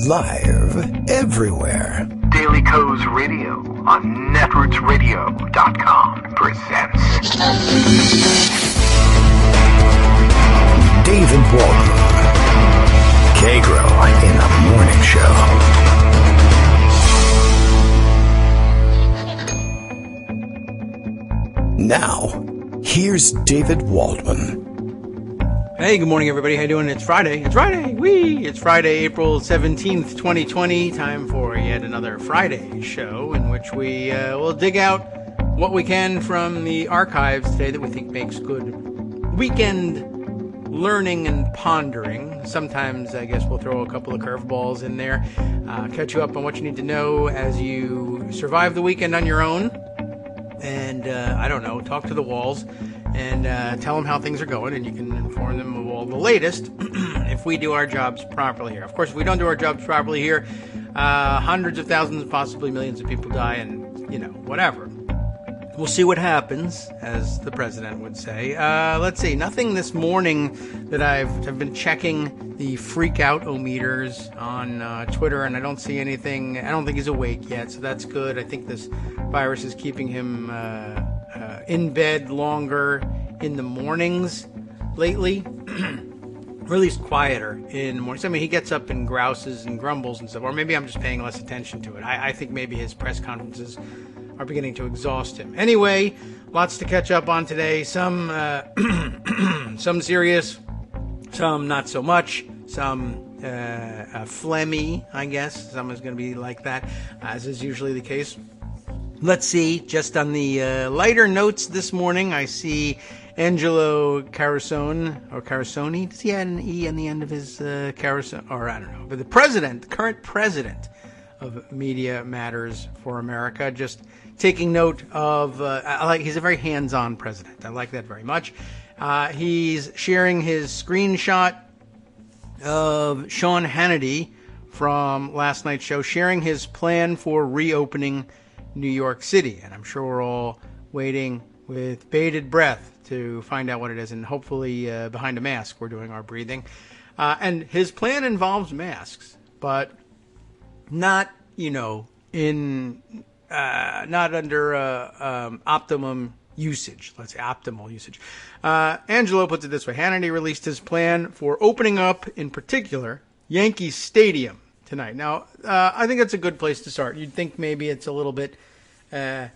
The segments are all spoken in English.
Live everywhere. Daily Co's Radio on netrootsradio.com presents David Waldron. Kagro in the Morning Show. Now, here's David Waldman. Hey, good morning, everybody. How you doing? It's Friday. It's Friday. It's Friday, April 17th, 2020. Time for yet another Friday show in which we will dig out what we can from the archives today that we think makes good weekend learning and pondering. Sometimes, I guess, we'll throw a couple of curveballs in there, catch you up on what you need to know as you survive the weekend on your own. And, I don't know, talk to the walls and tell them how things are going, and you can inform them of all the latest if we do our jobs properly here. Of course, if we don't do our jobs properly here, hundreds of thousands, possibly millions of people die, and, you know, whatever. We'll see what happens, as the president would say. Let's see, nothing this morning that I've been checking the freak-out-o-meters on Twitter, and I don't see anything. I don't think he's awake yet, so that's good. I think this virus is keeping him in bed longer in the mornings lately, or at least quieter in the mornings. I mean, he gets up and grouses and grumbles and stuff, or maybe I'm just paying less attention to it. I think maybe his press conferences are beginning to exhaust him. Anyway, lots to catch up on today. Some some serious, some not so much, some phlegmy, I guess. Some is going to be like that, as is usually the case. Let's see, just on the lighter notes this morning, I see Angelo Carusone, does he have an E on the end of his Carusone? Or I don't know, but the current president of Media Matters for America, just taking note of, he's a very hands-on president. I like that very much. He's sharing his screenshot of Sean Hannity from last night's show, sharing his plan for reopening New York City. And I'm sure we're all waiting with bated breath to find out what it is. And hopefully behind a mask, we're doing our breathing. And his plan involves masks, but not, not under optimum usage. Let's say optimal usage. Angelo puts it this way. Hannity released his plan for opening up, in particular, Yankee Stadium tonight. Now, I think that's a good place to start. You'd think maybe it's a little bit, a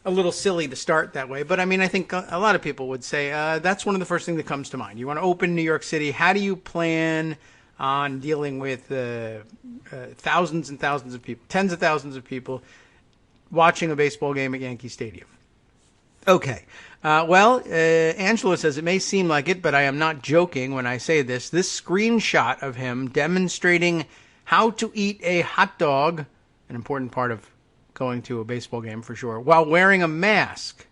little silly to start that way. But, I mean, I think a lot of people would say that's one of the first things that comes to mind. You want to open New York City. How do you plan on dealing with thousands and thousands of people, tens of thousands of people watching a baseball game at Yankee Stadium? Okay. Angelo says, it may seem like it, but I am not joking when I say this. This screenshot of him demonstrating how to eat a hot dog, an important part of going to a baseball game for sure, while wearing a mask.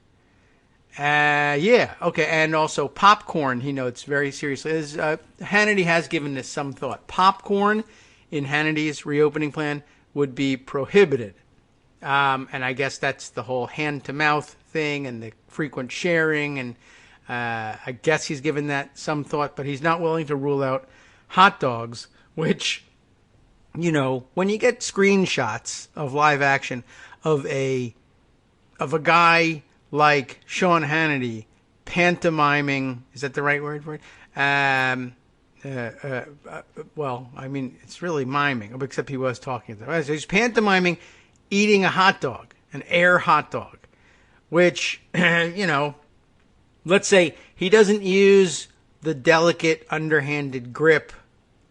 Okay, and also popcorn, he notes very seriously. Hannity has given this some thought. Popcorn in Hannity's reopening plan would be prohibited. And I guess that's the whole hand-to-mouth thing and the frequent sharing, and I guess he's given that some thought, but he's not willing to rule out hot dogs, which, when you get screenshots of live action of a guy like Sean Hannity pantomiming, is that the right word for it? Well, I mean, it's really miming, except he was talking. So he's pantomiming eating a hot dog, an air hot dog, which, let's say he doesn't use the delicate underhanded grip,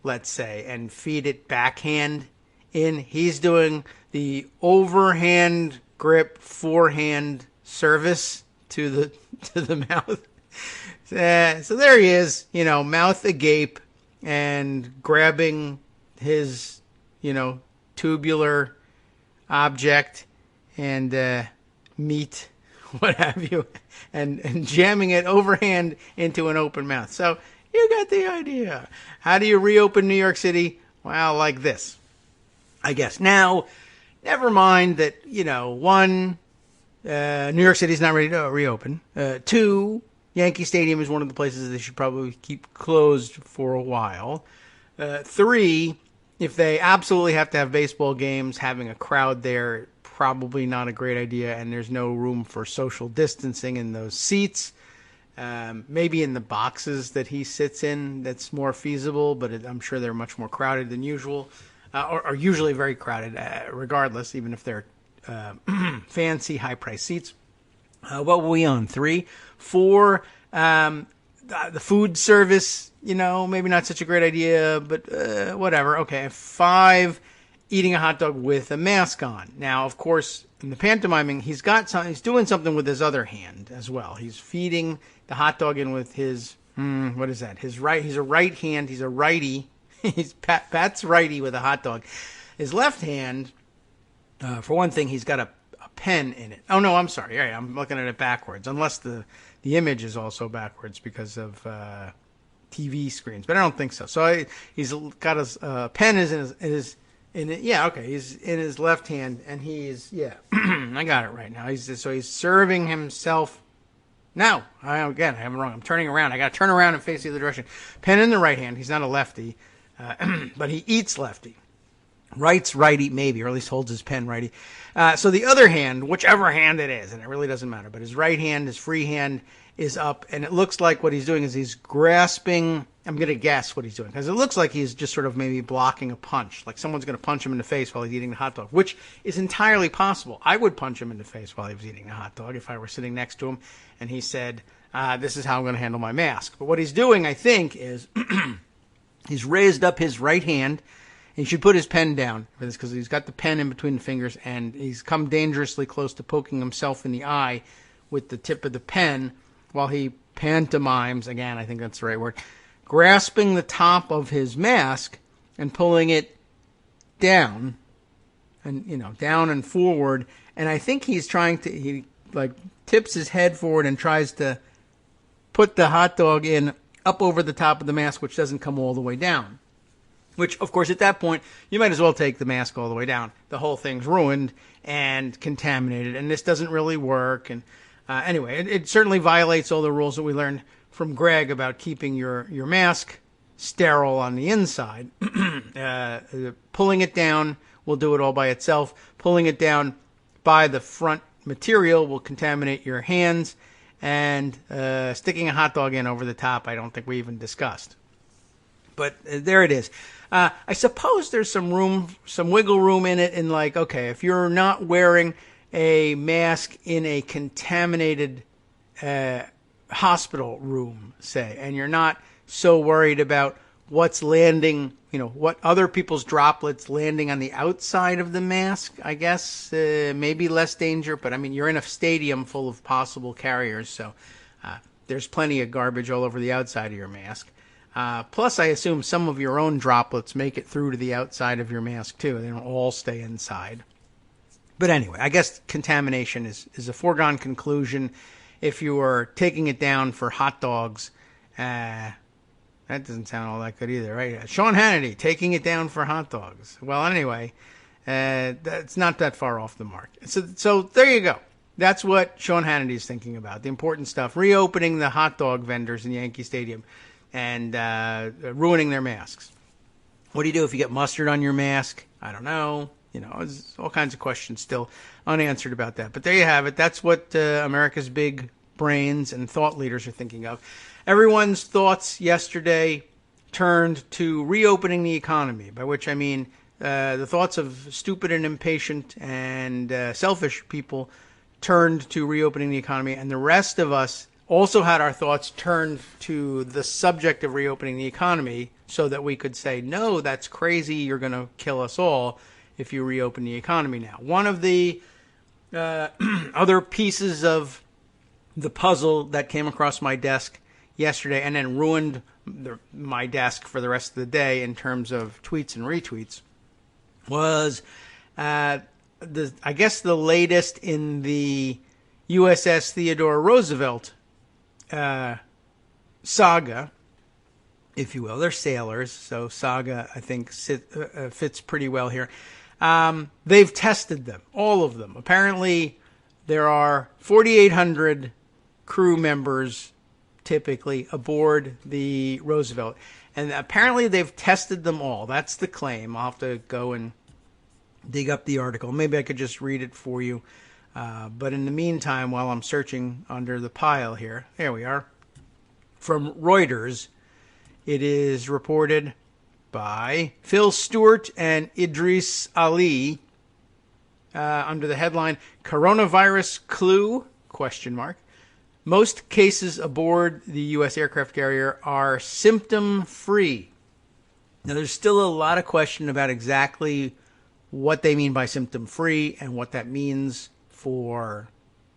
let's say, and feed it backhand in. He's doing the overhand grip, forehand service to the mouth. So there he is, mouth agape and grabbing his, tubular object and meat, what have you, and jamming it overhand into an open mouth. So you got the idea. How do you reopen New York City? Well, like this, I guess. Now, never mind that, one, New York City's not ready to reopen. Two, Yankee Stadium is one of the places they should probably keep closed for a while. Three, if they absolutely have to have baseball games, having a crowd there, probably not a great idea, and there's no room for social distancing in those seats. Maybe in the boxes that he sits in, that's more feasible, but I'm sure they're much more crowded than usual, or usually very crowded, regardless, even if they're fancy, high-priced seats. What were we on? 3? 4, the food service, maybe not such a great idea, but whatever. Okay, 5, eating a hot dog with a mask on. Now, of course, in the pantomiming, he's doing something with his other hand as well. He's feeding the hot dog in with his, what is that? He's a right hand. He's a righty. He's Pat's righty with a hot dog. His left hand, for one thing, he's got a pen in it. Oh, no, I'm sorry. Right, I'm looking at it backwards, unless the image is also backwards because of TV screens, but I don't think so. So he's got his pen is in it. Yeah, okay. He's in his left hand, and I got it right now. He's serving himself. No, I have it wrong. I'm turning around. I got to turn around and face the other direction. Pen in the right hand. He's not a lefty, but he eats lefty. Writes righty, maybe, or at least holds his pen righty. So the other hand, whichever hand it is, and it really doesn't matter, but his right hand, his free hand, is up, and it looks like what he's doing is he's grasping. I'm going to guess what he's doing, because it looks like he's just sort of maybe blocking a punch, like someone's going to punch him in the face while he's eating the hot dog, which is entirely possible. I would punch him in the face while he was eating the hot dog if I were sitting next to him, and he said, this is how I'm going to handle my mask. But what he's doing, I think, is he's raised up his right hand. He should put his pen down for this, because he's got the pen in between the fingers, and he's come dangerously close to poking himself in the eye with the tip of the pen while he pantomimes, again, I think that's the right word, grasping the top of his mask and pulling it down, and down and forward. And I think he's trying to, he tips his head forward and tries to put the hot dog in up over the top of the mask, which doesn't come all the way down. Which, of course, at that point, you might as well take the mask all the way down. The whole thing's ruined and contaminated, and this doesn't really work. And anyway, it certainly violates all the rules that we learned from Greg about keeping your mask sterile on the inside. Pulling it down will do it all by itself. Pulling it down by the front material will contaminate your hands. And sticking a hot dog in over the top, I don't think we even discussed. But there it is. I suppose there's some wiggle room in it, in okay, if you're not wearing a mask in a contaminated hospital room, say, and you're not so worried about what's landing, what other people's droplets landing on the outside of the mask, I guess, maybe less danger. But, you're in a stadium full of possible carriers, so there's plenty of garbage all over the outside of your mask. Plus, I assume some of your own droplets make it through to the outside of your mask, too. They don't all stay inside. But anyway, I guess contamination is a foregone conclusion. If you are taking it down for hot dogs, that doesn't sound all that good either, right? Sean Hannity, taking it down for hot dogs. Well, anyway, that's not that far off the mark. So there you go. That's what Sean Hannity is thinking about, the important stuff. Reopening the hot dog vendors in Yankee Stadium and ruining their masks. What do you do if you get mustard on your mask? I don't know. There's all kinds of questions still unanswered about that. But there you have it. That's what America's big brains and thought leaders are thinking of. Everyone's thoughts yesterday turned to reopening the economy, by which I mean the thoughts of stupid and impatient and selfish people turned to reopening the economy, and the rest of us also had our thoughts turned to the subject of reopening the economy so that we could say, no, that's crazy, you're going to kill us all if you reopen the economy now. One of the other pieces of the puzzle that came across my desk yesterday and then ruined my desk for the rest of the day in terms of tweets and retweets was, I guess, the latest in the USS Theodore Roosevelt saga, if you will. They're sailors, so saga, I think, fits pretty well here. They've tested them, all of them. Apparently, there are 4,800 crew members typically aboard the Roosevelt. And apparently they've tested them all. That's the claim. I'll have to go and dig up the article. Maybe I could just read it for you. But in the meantime, while I'm searching under the pile here, there we are. From Reuters, it is reported by Phil Stewart and Idris Ali under the headline, Coronavirus Clue, ? Most cases aboard the U.S. aircraft carrier are symptom-free. Now, there's still a lot of question about exactly what they mean by symptom-free and what that means for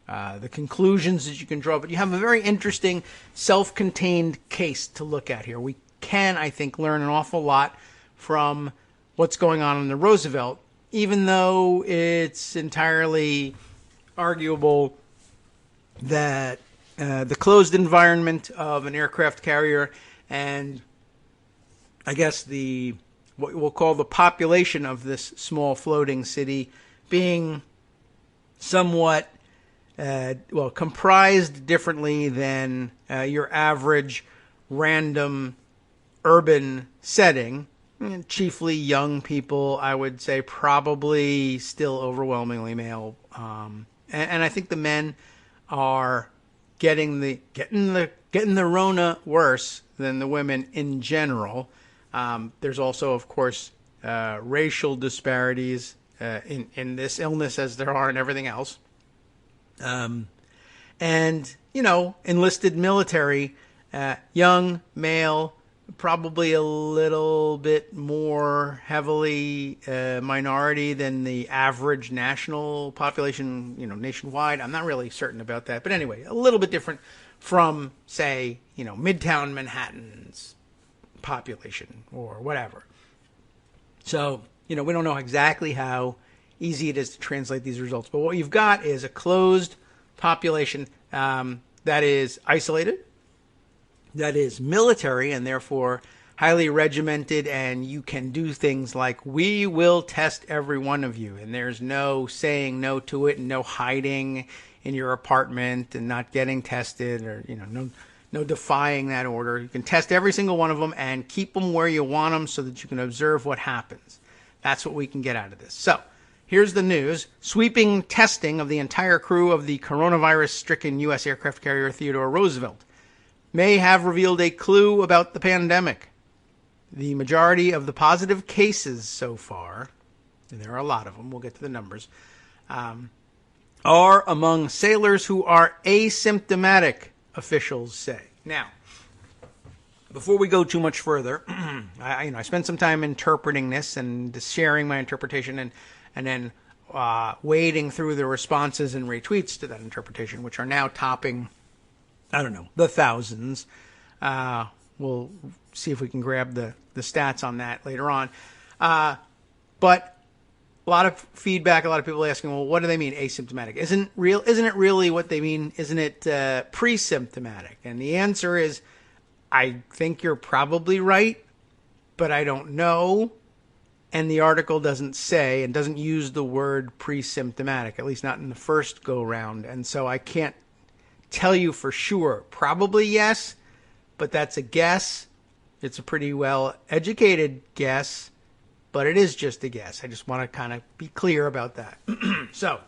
the conclusions that you can draw. But you have a very interesting self-contained case to look at here. We can, I think, learn an awful lot from what's going on in the Roosevelt, even though it's entirely arguable that the closed environment of an aircraft carrier and I guess what we'll call the population of this small floating city being somewhat comprised differently than your average random urban setting, chiefly young people, I would say, probably still overwhelmingly male, and I think the men are getting the Rona worse than the women in general. There's also, of course, racial disparities in this illness as there are in everything else. And, enlisted military, young, male, probably a little bit more heavily minority than the average national population, nationwide. I'm not really certain about that. But anyway, a little bit different from, say, Midtown Manhattan's population or whatever. So, we don't know exactly how easy it is to translate these results. But what you've got is a closed population that is isolated, that is military, and therefore highly regimented, and you can do things like, we will test every one of you, and there's no saying no to it and no hiding in your apartment and not getting tested, or no defying that order. You can test every single one of them and keep them where you want them so that you can observe what happens. That's what we can get out of this. So here's the news. Sweeping testing of the entire crew of the coronavirus-stricken U.S. aircraft carrier Theodore Roosevelt may have revealed a clue about the pandemic. The majority of the positive cases so far, and there are a lot of them, we'll get to the numbers, are among sailors who are asymptomatic, officials say. Now, before we go too much further, I spent some time interpreting this and sharing my interpretation and then wading through the responses and retweets to that interpretation, which are now topping, the thousands. We'll see if we can grab the stats on that later on. But a lot of feedback, a lot of people asking, well, what do they mean asymptomatic? Isn't it really what they mean? Isn't it pre-symptomatic? And the answer is, I think you're probably right, but I don't know. And the article doesn't say and doesn't use the word pre-symptomatic, at least not in the first go-round. And so I can't tell you for sure. Probably yes, but that's a guess. It's a pretty well-educated guess, but it is just a guess. I just want to kind of be clear about that. So,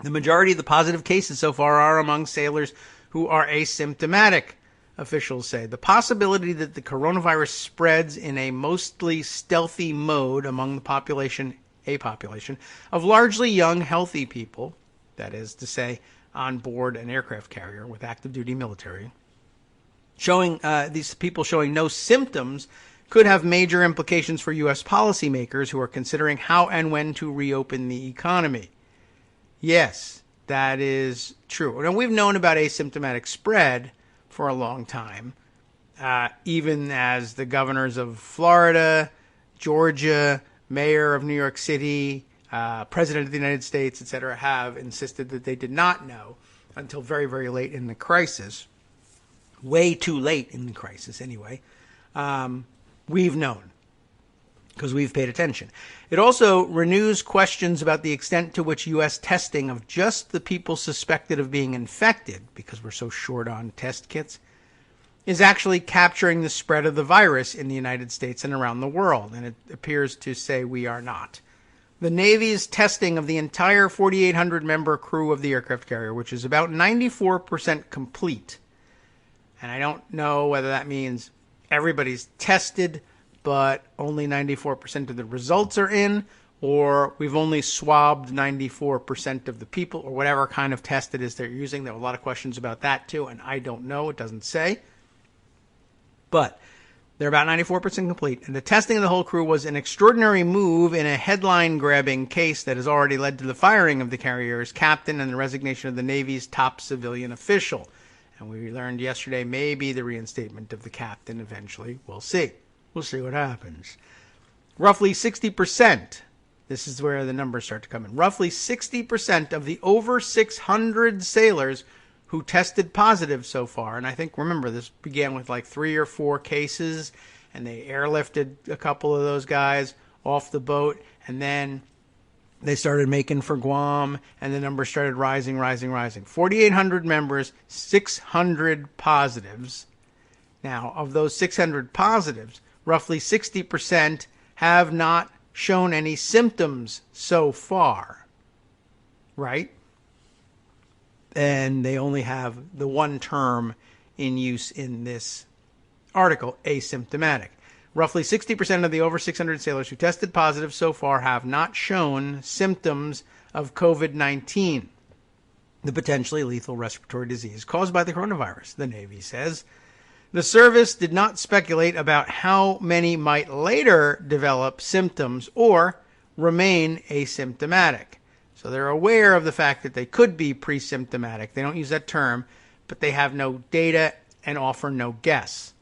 the majority of the positive cases so far are among sailors who are asymptomatic, officials say. The possibility that the coronavirus spreads in a mostly stealthy mode among the population of largely young, healthy people, that is to say, on board an aircraft carrier with active duty military, showing these people showing no symptoms could have major implications for U.S. policymakers who are considering how and when to reopen the economy. Yes, that is true. And we've known about asymptomatic spread for a long time, even as the governors of Florida, Georgia, mayor of New York City, president of the United States, etc., have insisted that they did not know until very, very late in the crisis. Way too late in the crisis, anyway. We've known because we've paid attention. It also renews questions about the extent to which U.S. testing of just the people suspected of being infected, because we're so short on test kits, is actually capturing the spread of the virus in the United States and around the world, and it appears to say we are not. The Navy's testing of the entire 4,800-member crew of the aircraft carrier, which is about 94% complete. And I don't know whether that means everybody's tested, but only 94% of the results are in, or we've only swabbed 94% of the people, or whatever kind of test it is they're using. There were a lot of questions about that, too, and I don't know. It doesn't say. But they're about 94% complete, and the testing of the whole crew was an extraordinary move in a headline-grabbing case that has already led to the firing of the carrier's captain and the resignation of the Navy's top civilian official. And we learned yesterday maybe the reinstatement of the captain eventually. We'll see. We'll see what happens. Roughly 60%, this is where the numbers start to come in, roughly 60% of the over 600 sailors who tested positive so far, and I think, remember, this began with like 3 or 4 cases, and they airlifted a couple of those guys off the boat, and then they started making for Guam, and the numbers started rising. 4,800 members, 600 positives. Now, of those 600 positives, roughly 60% have not shown any symptoms so far, right? And they only have the one term in use in this article, asymptomatic. Roughly 60% of the over 600 sailors who tested positive so far have not shown symptoms of COVID-19, the potentially lethal respiratory disease caused by the coronavirus, the Navy says. The service did not speculate about how many might later develop symptoms or remain asymptomatic. So they're aware of the fact that they could be pre-symptomatic. They don't use that term, but they have no data and offer no guess.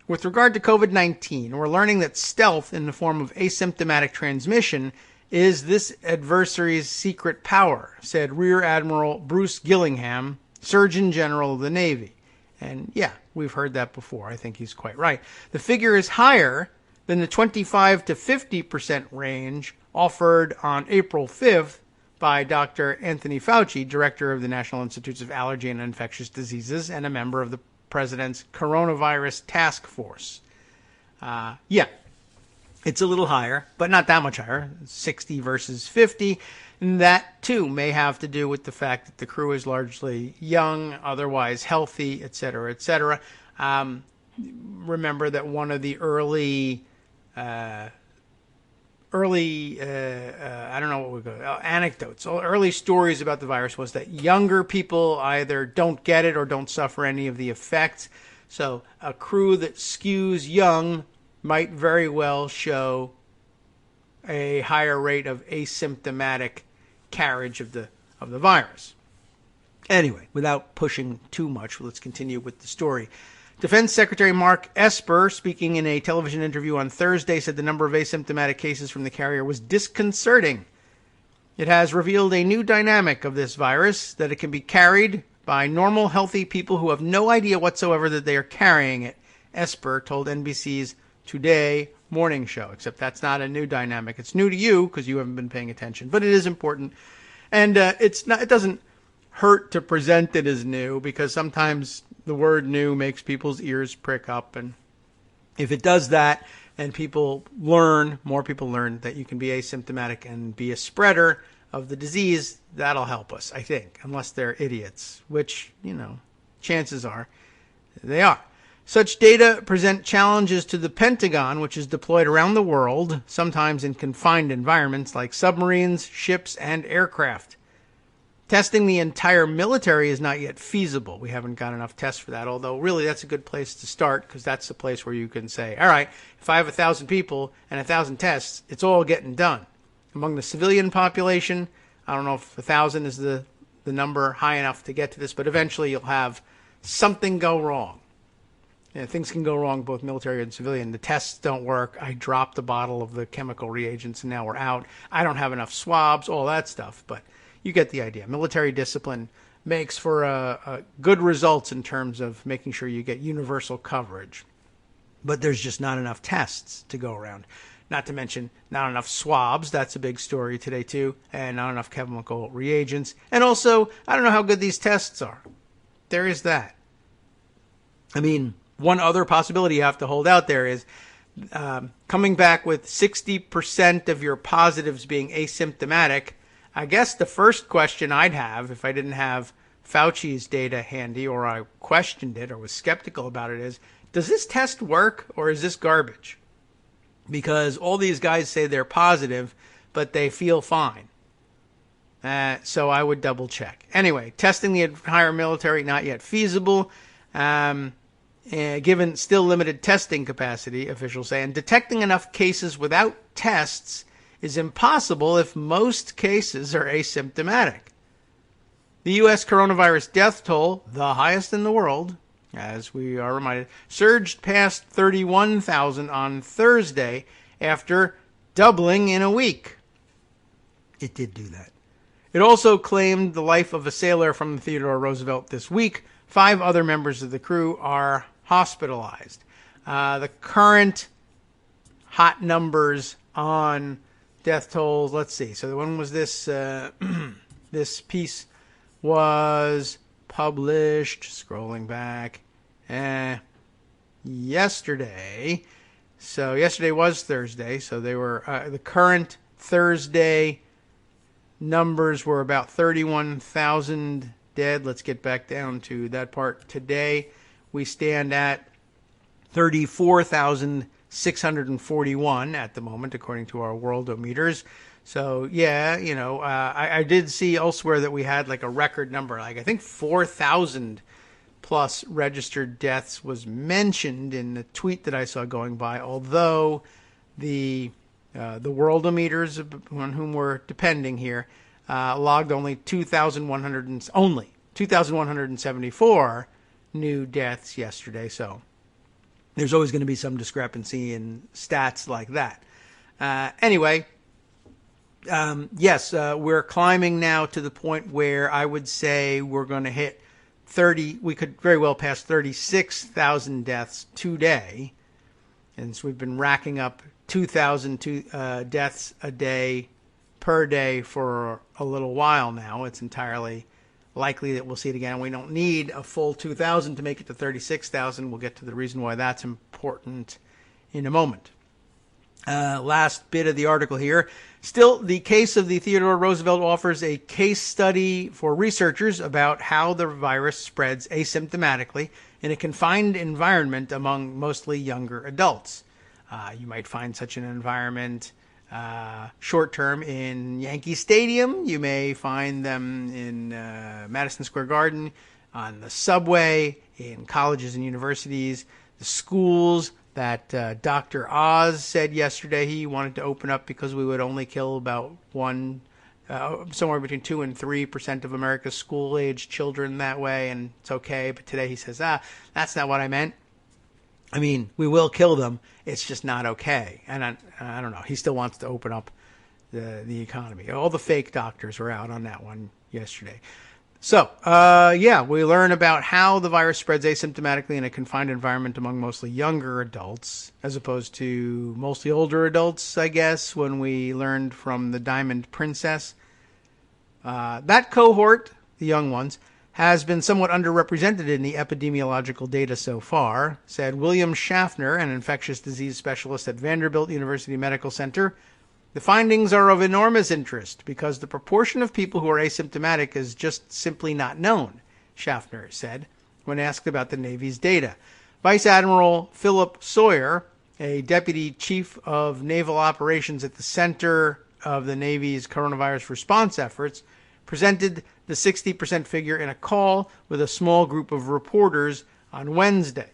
With regard to COVID-19, we're learning that stealth in the form of asymptomatic transmission is this adversary's secret power, said Rear Admiral Bruce Gillingham, Surgeon General of the Navy. And yeah, we've heard that before. I think he's quite right. The figure is higher than the 25 to 50% range offered on April 5th by Dr. Anthony Fauci, director of the National Institutes of Allergy and Infectious Diseases and a member of the president's coronavirus task force. Yeah, it's a little higher, but not that much higher, 60 versus 50. And that, too, may have to do with the fact that the crew is largely young, otherwise healthy, et cetera, et cetera. Remember that one of the early I don't know what we go, anecdotes, early stories about the virus was that younger people either don't get it or don't suffer any of the effects. So a crew that skews young might very well show a higher rate of asymptomatic carriage of the virus. Anyway, without pushing too much, let's continue with the story. Defense Secretary Mark Esper, speaking in a television interview on Thursday, said the number of asymptomatic cases from the carrier was disconcerting. It has revealed a new dynamic of this virus, that it can be carried by normal, healthy people who have no idea whatsoever that they are carrying it, Esper told NBC's Today morning show. Except that's not a new dynamic. It's new to you because you haven't been paying attention, but it is important. And it doesn't hurt to present it as new, because sometimes the word new makes people's ears prick up. And if it does that and more people learn that you can be asymptomatic and be a spreader of the disease, that'll help us, I think, unless they're idiots, which, chances are they are. Such data present challenges to the Pentagon, which is deployed around the world, sometimes in confined environments like submarines, ships, and aircraft. Testing the entire military is not yet feasible. We haven't got enough tests for that, although really that's a good place to start, because that's the place where you can say, all right, if I have 1,000 people and 1,000 tests, it's all getting done. Among the civilian population, I don't know if 1,000 is the number high enough to get to this, but eventually you'll have something go wrong. Things can go wrong, both military and civilian. The tests don't work. I dropped a bottle of the chemical reagents and now we're out. I don't have enough swabs, all that stuff, but you get the idea. Military discipline makes for good results in terms of making sure you get universal coverage. But there's just not enough tests to go around. Not to mention not enough swabs. That's a big story today too. And not enough chemical reagents. And also, I don't know how good these tests are. There is that. I mean, One other possibility you have to hold out there is coming back with 60% of your positives being asymptomatic. I guess the first question I'd have, if I didn't have Fauci's data handy or I questioned it or was skeptical about it, is, does this test work or is this garbage? Because all these guys say they're positive, but they feel fine. So I would double check. Anyway, testing the entire military, not yet feasible. Given still limited testing capacity, officials say, and detecting enough cases without tests is impossible if most cases are asymptomatic. The U.S. coronavirus death toll, the highest in the world, as we are reminded, surged past 31,000 on Thursday after doubling in a week. It did do that. It also claimed the life of a sailor from the Theodore Roosevelt this week. 5 other members of the crew are hospitalized. The current hot numbers on death tolls, let's see. So when was this? This piece was published, scrolling back, yesterday. So yesterday was Thursday. So they were the current Thursday numbers were about 31,000 dead. Let's get back down to that part. Today we stand at 34,641 at the moment, according to our worldometers. So, yeah, I did see elsewhere that we had like a record number, like I think 4,000 plus registered deaths was mentioned in the tweet that I saw going by, although the worldometers on whom we're depending here logged only 2,174 new deaths yesterday. So there's always going to be some discrepancy in stats like that. Anyway, yes, we're climbing now to the point where I would say we're going to hit 30. We could very well pass 36,000 deaths today. And so we've been racking up 2,000 deaths a day per day for a little while now. It's entirely likely that we'll see it again. We don't need a full 2,000 to make it to 36,000. We'll get to the reason why that's important in a moment. Last bit of the article here. Still, the case of the Theodore Roosevelt offers a case study for researchers about how the virus spreads asymptomatically in a confined environment among mostly younger adults. You might find such an environment short-term in Yankee Stadium. You may find them in Madison Square Garden, on the subway, in colleges and universities, the schools that Dr. Oz said yesterday he wanted to open up because we would only kill about somewhere between 2 and 3% of America's school-age children that way, and it's okay. But today he says, that's not what I meant. I mean, we will kill them. It's just not okay. And I don't know. He still wants to open up the economy. All the fake doctors were out on that one yesterday. So, we learn about how the virus spreads asymptomatically in a confined environment among mostly younger adults, as opposed to mostly older adults, I guess, when we learned from the Diamond Princess. That cohort, the young ones, has been somewhat underrepresented in the epidemiological data so far, said William Schaffner, an infectious disease specialist at Vanderbilt University Medical Center. The findings are of enormous interest because the proportion of people who are asymptomatic is just simply not known, Schaffner said when asked about the Navy's data. Vice Admiral Philip Sawyer, a deputy chief of naval operations at the center of the Navy's coronavirus response efforts, presented the 60% figure in a call with a small group of reporters on Wednesday.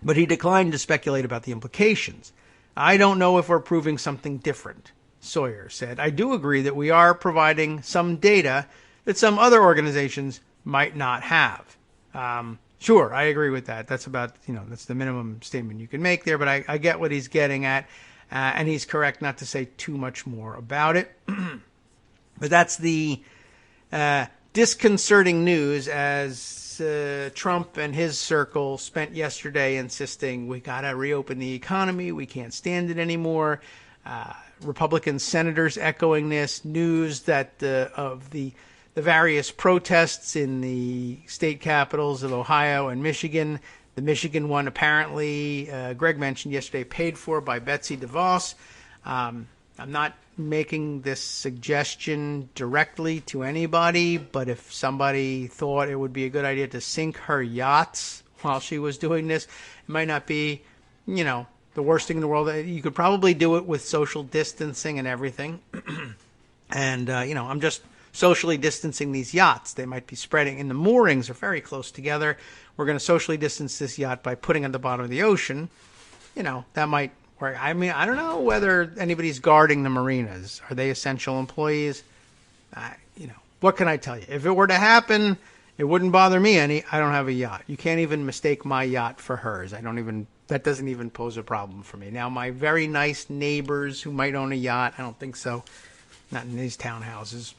But he declined to speculate about the implications. I don't know if we're proving something different, Sawyer said. I do agree that we are providing some data that some other organizations might not have. Sure, I agree with that. That's about, that's the minimum statement you can make there, but I get what he's getting at, and he's correct not to say too much more about it. But that's the disconcerting news as Trump and his circle spent yesterday insisting we got to reopen the economy. We can't stand it anymore. Republican senators echoing this news that of the various protests in the state capitals of Ohio and Michigan The Michigan one, apparently, Greg mentioned yesterday, paid for by Betsy DeVos. I'm not making this suggestion directly to anybody, but if somebody thought it would be a good idea to sink her yachts while she was doing this, it might not be, the worst thing in the world. You could probably do it with social distancing and everything. And, I'm just socially distancing these yachts. They might be spreading, and the moorings are very close together. We're going to socially distance this yacht by putting it at the bottom of the ocean. That might work. I mean, I don't know whether anybody's guarding the marinas. Are they essential employees? What can I tell you? If it were to happen, it wouldn't bother me any. I don't have a yacht. You can't even mistake my yacht for hers. That doesn't even pose a problem for me. Now, my very nice neighbors who might own a yacht, I don't think so. Not in these townhouses.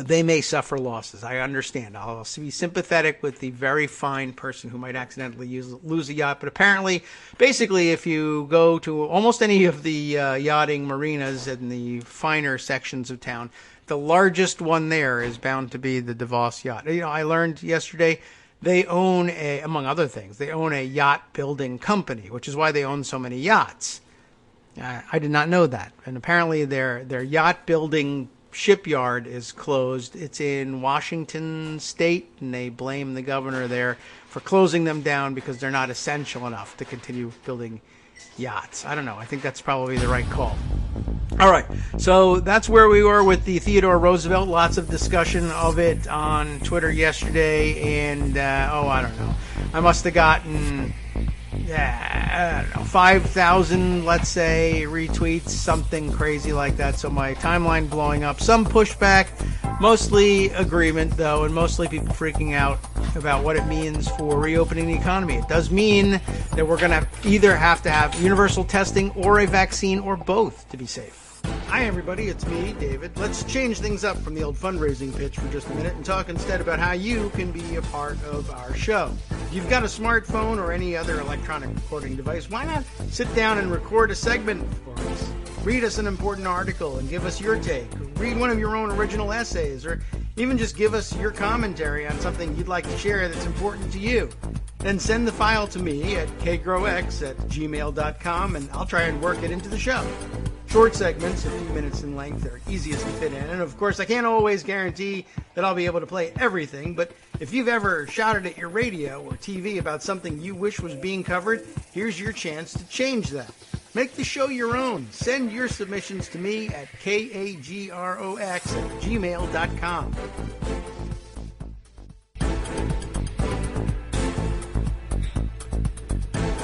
They may suffer losses. I understand. I'll be sympathetic with the very fine person who might accidentally lose a yacht. But apparently, basically, if you go to almost any of the yachting marinas in the finer sections of town, the largest one there is bound to be the DeVos yacht. I learned yesterday they own among other things, they own a yacht building company, which is why they own so many yachts. I did not know that. And apparently their yacht building shipyard is closed. It's in Washington State, and they blame the governor there for closing them down because they're not essential enough to continue building yachts. I don't know. I think that's probably the right call. All right. So that's where we were with the Theodore Roosevelt. Lots of discussion of it on Twitter yesterday. And, I don't know. I must have gotten, 5,000, let's say, retweets, something crazy like that. So my timeline blowing up. Some pushback, mostly agreement, though, and mostly people freaking out about what it means for reopening the economy. It does mean that we're going to either have to have universal testing or a vaccine or both to be safe. Hi, everybody. It's me, David. Let's change things up from the old fundraising pitch for just a minute and talk instead about how you can be a part of our show. If you've got a smartphone or any other electronic recording device, why not sit down and record a segment for us? Read us an important article and give us your take. Read one of your own original essays, or even just give us your commentary on something you'd like to share that's important to you. Then send the file to me at kagrox@gmail.com, and I'll try and work it into the show. Short segments, a few minutes in length, are easiest to fit in. And of course, I can't always guarantee that I'll be able to play everything, but if you've ever shouted at your radio or TV about something you wish was being covered, here's your chance to change that. Make the show your own. Send your submissions to me at kagrox@gmail.com.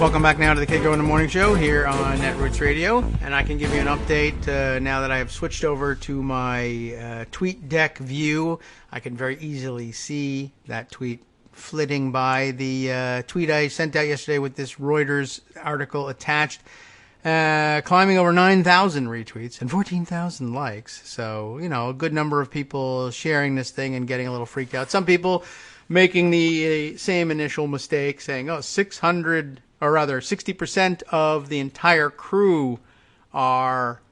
Welcome back now to the Kagro in the Morning Show here on Netroots Radio, and I can give you an update now that I have switched over to my tweet deck view. I can very easily see that tweet flitting by. The tweet I sent out yesterday with this Reuters article attached, climbing over 9,000 retweets and 14,000 likes. So, a good number of people sharing this thing and getting a little freaked out. Some people making the same initial mistake, saying, 60% of the entire crew are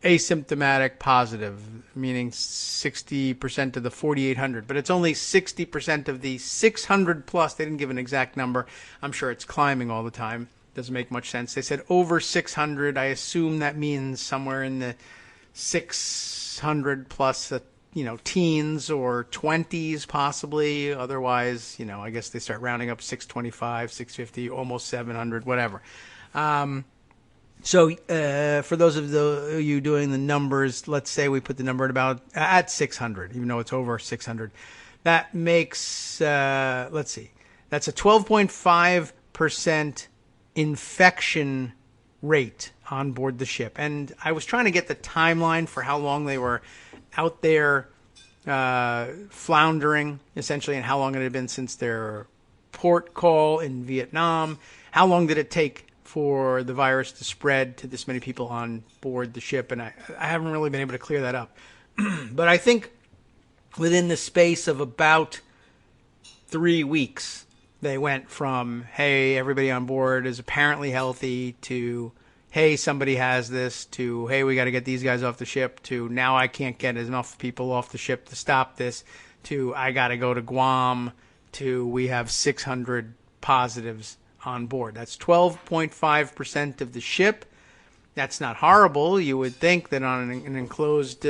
asymptomatic positive, meaning 60% of the 4,800. But it's only 60% of the 600 plus. They didn't give an exact number. I'm sure it's climbing all the time. Doesn't make much sense. They said over 600. I assume that means somewhere in the 600 plus, teens or 20s possibly. Otherwise, I guess they start rounding up 625, 650, almost 700, whatever. So for those of you doing the numbers, let's say we put the number at 600, even though it's over 600. That makes, that's a 12.5% infection rate on board the ship. And I was trying to get the timeline for how long they were out there floundering, essentially, and how long it had been since their port call in Vietnam. How long did it take for the virus to spread to this many people on board the ship? And I haven't really been able to clear that up. But I think within the space of about 3 weeks, they went from, hey, everybody on board is apparently healthy, to, hey, somebody has this, to, hey, we got to get these guys off the ship, to, now I can't get enough people off the ship to stop this, to, I got to go to Guam, to, we have 600 positives on board. That's 12.5% of the ship. That's not horrible. You would think that on an enclosed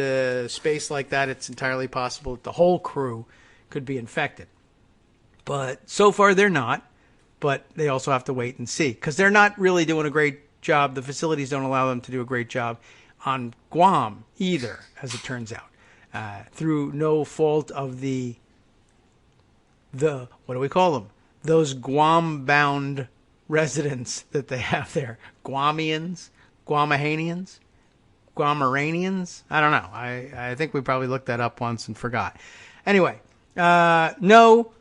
space like that, it's entirely possible that the whole crew could be infected. But so far they're not. But they also have to wait and see because they're not really doing a great job. The facilities don't allow them to do a great job on Guam either, as it turns out, through no fault of the what do we call them? Those Guam-bound residents that they have there. Guamians? Guamahanians? Guamaranians? I don't know. I think we probably looked that up once and forgot. Anyway, no,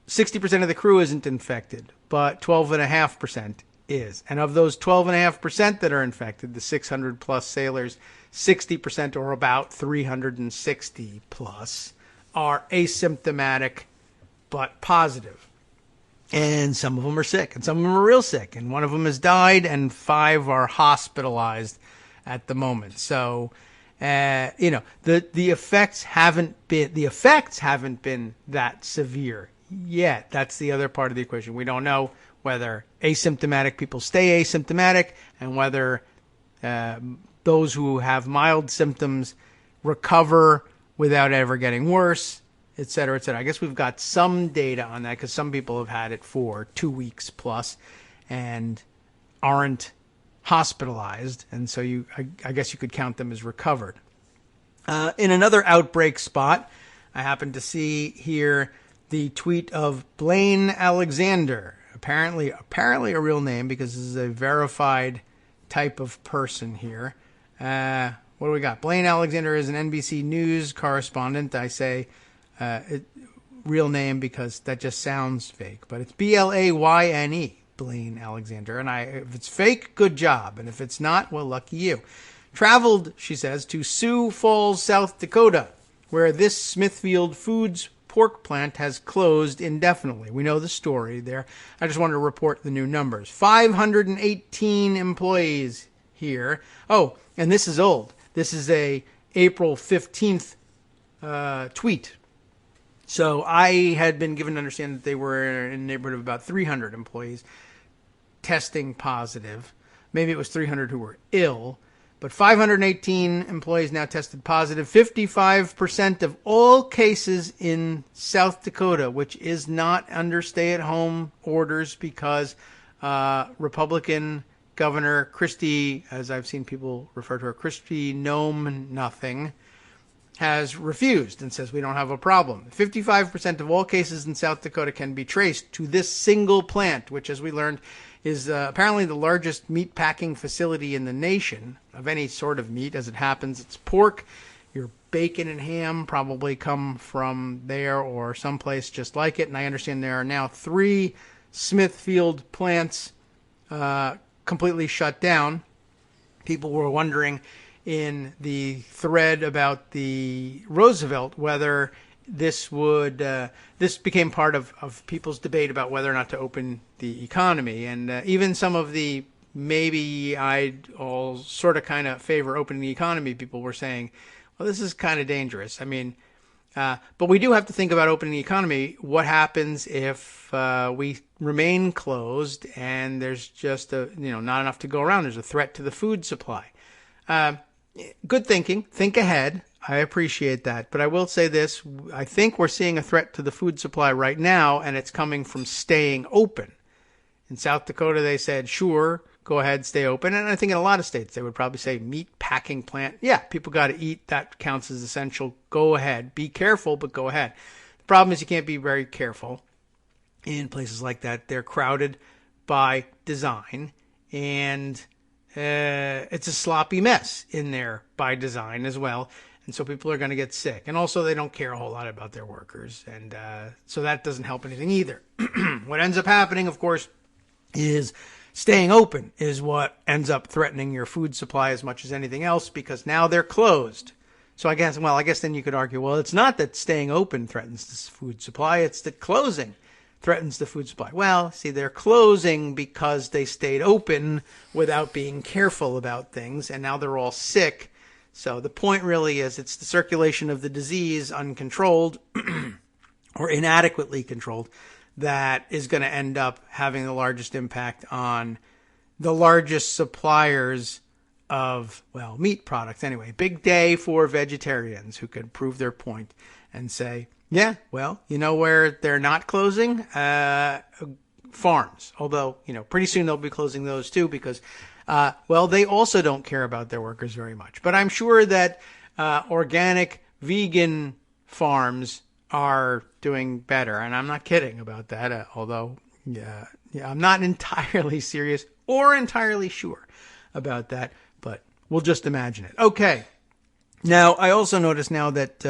60% of the crew isn't infected, but 12.5% is. And of those 12.5% that are infected, the 600 plus sailors, 60% or about 360 plus are asymptomatic but positive. And some of them are sick, and some of them are real sick, and one of them has died, and 5 are hospitalized at the moment. So, the effects haven't been that severe yet. That's the other part of the equation. We don't know whether asymptomatic people stay asymptomatic, and whether those who have mild symptoms recover without ever getting worse, et cetera, et cetera. I guess we've got some data on that because some people have had it for 2 weeks plus and aren't hospitalized. And so I guess you could count them as recovered. In another outbreak spot, I happened to see here the tweet of Blaine Alexander, apparently a real name because this is a verified type of person here. What do we got? Blaine Alexander is an NBC News correspondent. I say real name because that just sounds fake, but it's Blayne, Blaine Alexander. And if it's fake, good job. And if it's not, well, lucky you. Traveled, she says, to Sioux Falls, South Dakota, where this Smithfield Foods pork plant has closed indefinitely. We know the story there. I just wanted to report the new numbers. 518 employees here. Oh, and this is old. This is a April 15th tweet. So I had been given to understand that they were in the neighborhood of about 300 employees testing positive. Maybe it was 300 who were ill. But 518 employees now tested positive. 55% of all cases in South Dakota, which is not under stay-at-home orders because Republican Governor Christie, as I've seen people refer to her, Christie Gnome Nothing, has refused and says we don't have a problem. 55% of all cases in South Dakota can be traced to this single plant, which, as we learned, is apparently the largest meat packing facility in the nation of any sort of meat. As it happens, it's pork. Your bacon and ham probably come from there or someplace just like it. And I understand there are now 3 Smithfield plants completely shut down. People were wondering in the thread about the Roosevelt whether this became part of people's debate about whether or not to open the economy. And even some of the maybe I'd all sort of kind of favor opening the economy people were saying, well, this is kind of dangerous. I mean, but we do have to think about opening the economy. What happens if we remain closed and there's just not enough to go around? There's a threat to the food supply. Good thinking. Think ahead. I appreciate that. But I will say this. I think we're seeing a threat to the food supply right now, and it's coming from staying open. In South Dakota, they said, sure, go ahead, stay open. And I think in a lot of states, they would probably say meat packing plant. Yeah, people got to eat. That counts as essential. Go ahead. Be careful, but go ahead. The problem is you can't be very careful in places like that. They're crowded by design, and it's a sloppy mess in there by design as well. And so people are going to get sick. And also they don't care a whole lot about their workers. And so that doesn't help anything either. What ends up happening, of course, is staying open is what ends up threatening your food supply as much as anything else because now they're closed. So I guess then you could argue, well, it's not that staying open threatens the food supply. It's that closing threatens the food supply. Well, see, they're closing because they stayed open without being careful about things. And now they're all sick. So the point really is it's the circulation of the disease uncontrolled or inadequately controlled that is going to end up having the largest impact on the largest suppliers of, well, meat products anyway. Big day for vegetarians who could prove their point and say, yeah, well, you know where they're not closing? Farms. Although, pretty soon they'll be closing those too because, well, they also don't care about their workers very much. But I'm sure that organic vegan farms are doing better. And I'm not kidding about that, although, yeah, I'm not entirely serious or entirely sure about that, but we'll just imagine it. Okay. Now, I also notice now that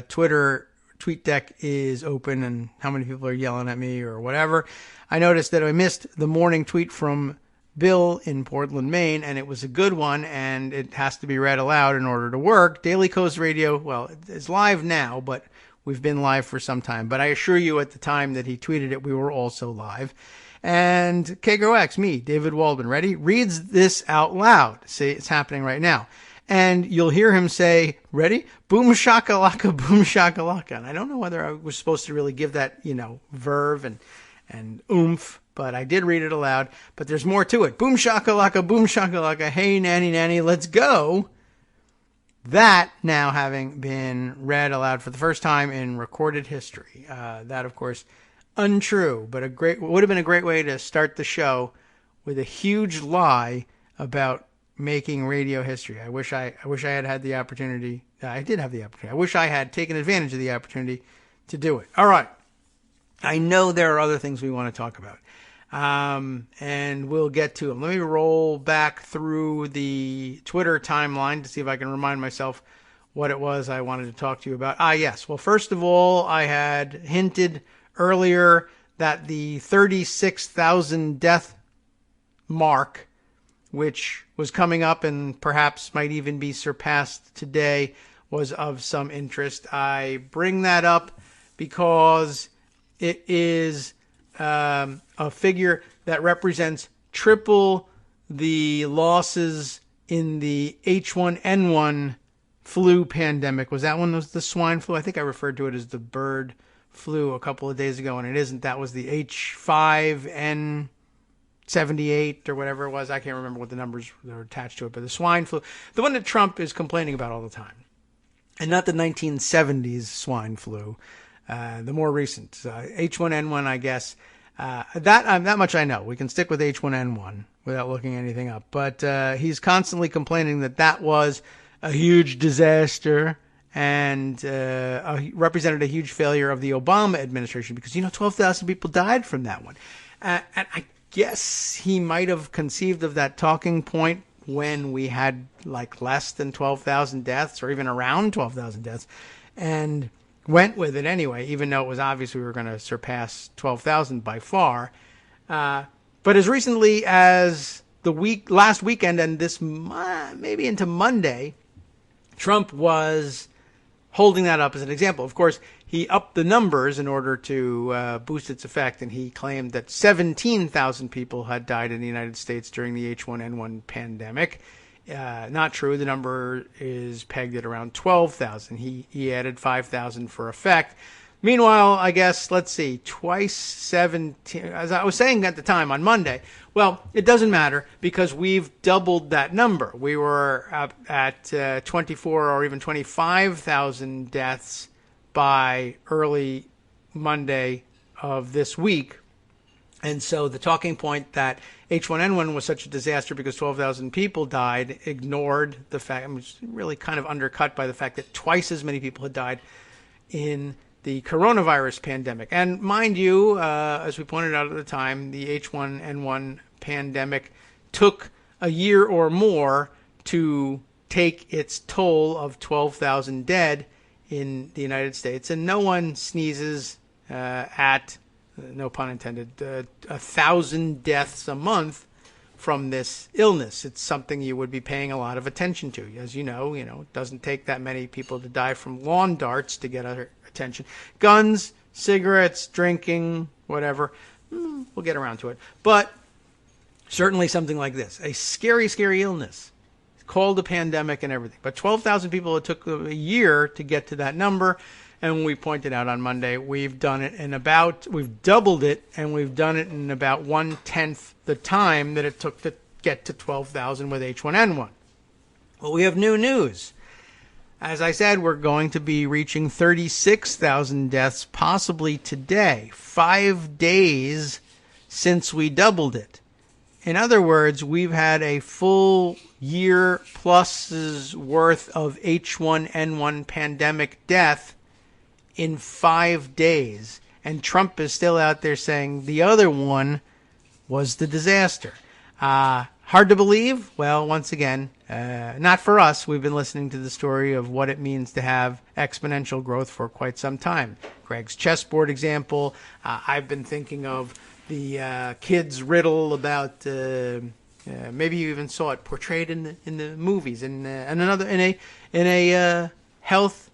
Twitter TweetDeck is open and how many people are yelling at me or whatever. I noticed that I missed the morning tweet from Bill in Portland, Maine, and it was a good one, and it has to be read aloud in order to work. Daily Kos Radio, well, it's live now, but we've been live for some time. But I assure you at the time that he tweeted it, we were also live. And Kagro X, me, David Waldman, ready? Reads this out loud. See, it's happening right now. And you'll hear him say, ready? Boom shakalaka, boom shakalaka. And I don't know whether I was supposed to really give that, verve and oomph, but I did read it aloud. But there's more to it. Boom shakalaka, hey nanny nanny, let's go. That now having been read aloud for the first time in recorded history. That, of course, untrue, but would have been a great way to start the show with a huge lie about making radio history. I wish I had the opportunity. I did have the opportunity. I wish I had taken advantage of the opportunity to do it. All right. I know there are other things we want to talk about. And we'll get to them. Let me roll back through the Twitter timeline to see if I can remind myself what it was I wanted to talk to you about. Yes. Well, first of all, I had hinted earlier that the 36,000 death mark, which was coming up and perhaps might even be surpassed today, was of some interest. I bring that up because it is a figure that represents triple the losses in the H1N1 flu pandemic. Was that one was the swine flu? I think I referred to it as the bird flu a couple of days ago, and it isn't. That was the H5N78 or whatever it was. I can't remember what the numbers are attached to it, but the swine flu, the one that Trump is complaining about all the time, and not the 1970s swine flu, the more recent H1N1, I guess. That much I know. We can stick with H1N1 without looking anything up. But he's constantly complaining that was a huge disaster and represented a huge failure of the Obama administration because, 12,000 people died from that one. And I guess he might have conceived of that talking point when we had less than 12,000 deaths or even around 12,000 deaths and went with it anyway, even though it was obvious we were going to surpass 12,000 by far. But as recently as last weekend and this maybe into Monday, Trump was holding that up as an example. Of course, he upped the numbers in order to boost its effect, and he claimed that 17,000 people had died in the United States during the H1N1 pandemic. Not true. The number is pegged at around 12,000. He added 5,000 for effect. Meanwhile, I guess, let's see, twice 17, as I was saying at the time on Monday, well, it doesn't matter because we've doubled that number. We were at 24 or even 25,000 deaths by early Monday of this week. And so the talking point that H1N1 was such a disaster because 12,000 people died ignored the fact, it was really kind of undercut by the fact that twice as many people had died in the coronavirus pandemic. And mind you, as we pointed out at the time, the H1N1 pandemic took a year or more to take its toll of 12,000 dead in the United States. And no one sneezes at, no pun intended, 1,000 deaths a month from this illness. It's something you would be paying a lot of attention to. As you know, it doesn't take that many people to die from lawn darts to get our attention. Guns, cigarettes, drinking, whatever. We'll get around to it. But certainly something like this, a scary, scary illness called a pandemic and everything. But 12,000 people, it took a year to get to that number. And we pointed out on Monday, we've doubled it, and we've done it in about 1/10 the time that it took to get to 12,000 with H1N1. Well, we have new news. As I said, we're going to be reaching 36,000 deaths possibly today, 5 days since we doubled it. In other words, we've had a full year plus's worth of H1N1 pandemic death in 5 days. And Trump is still out there saying the other one was the disaster. Hard to believe? Well, once again, not for us. We've been listening to the story of what it means to have exponential growth for quite some time. Greg's chessboard example. I've been thinking of the kid's riddle about maybe you even saw it portrayed in the movies in a health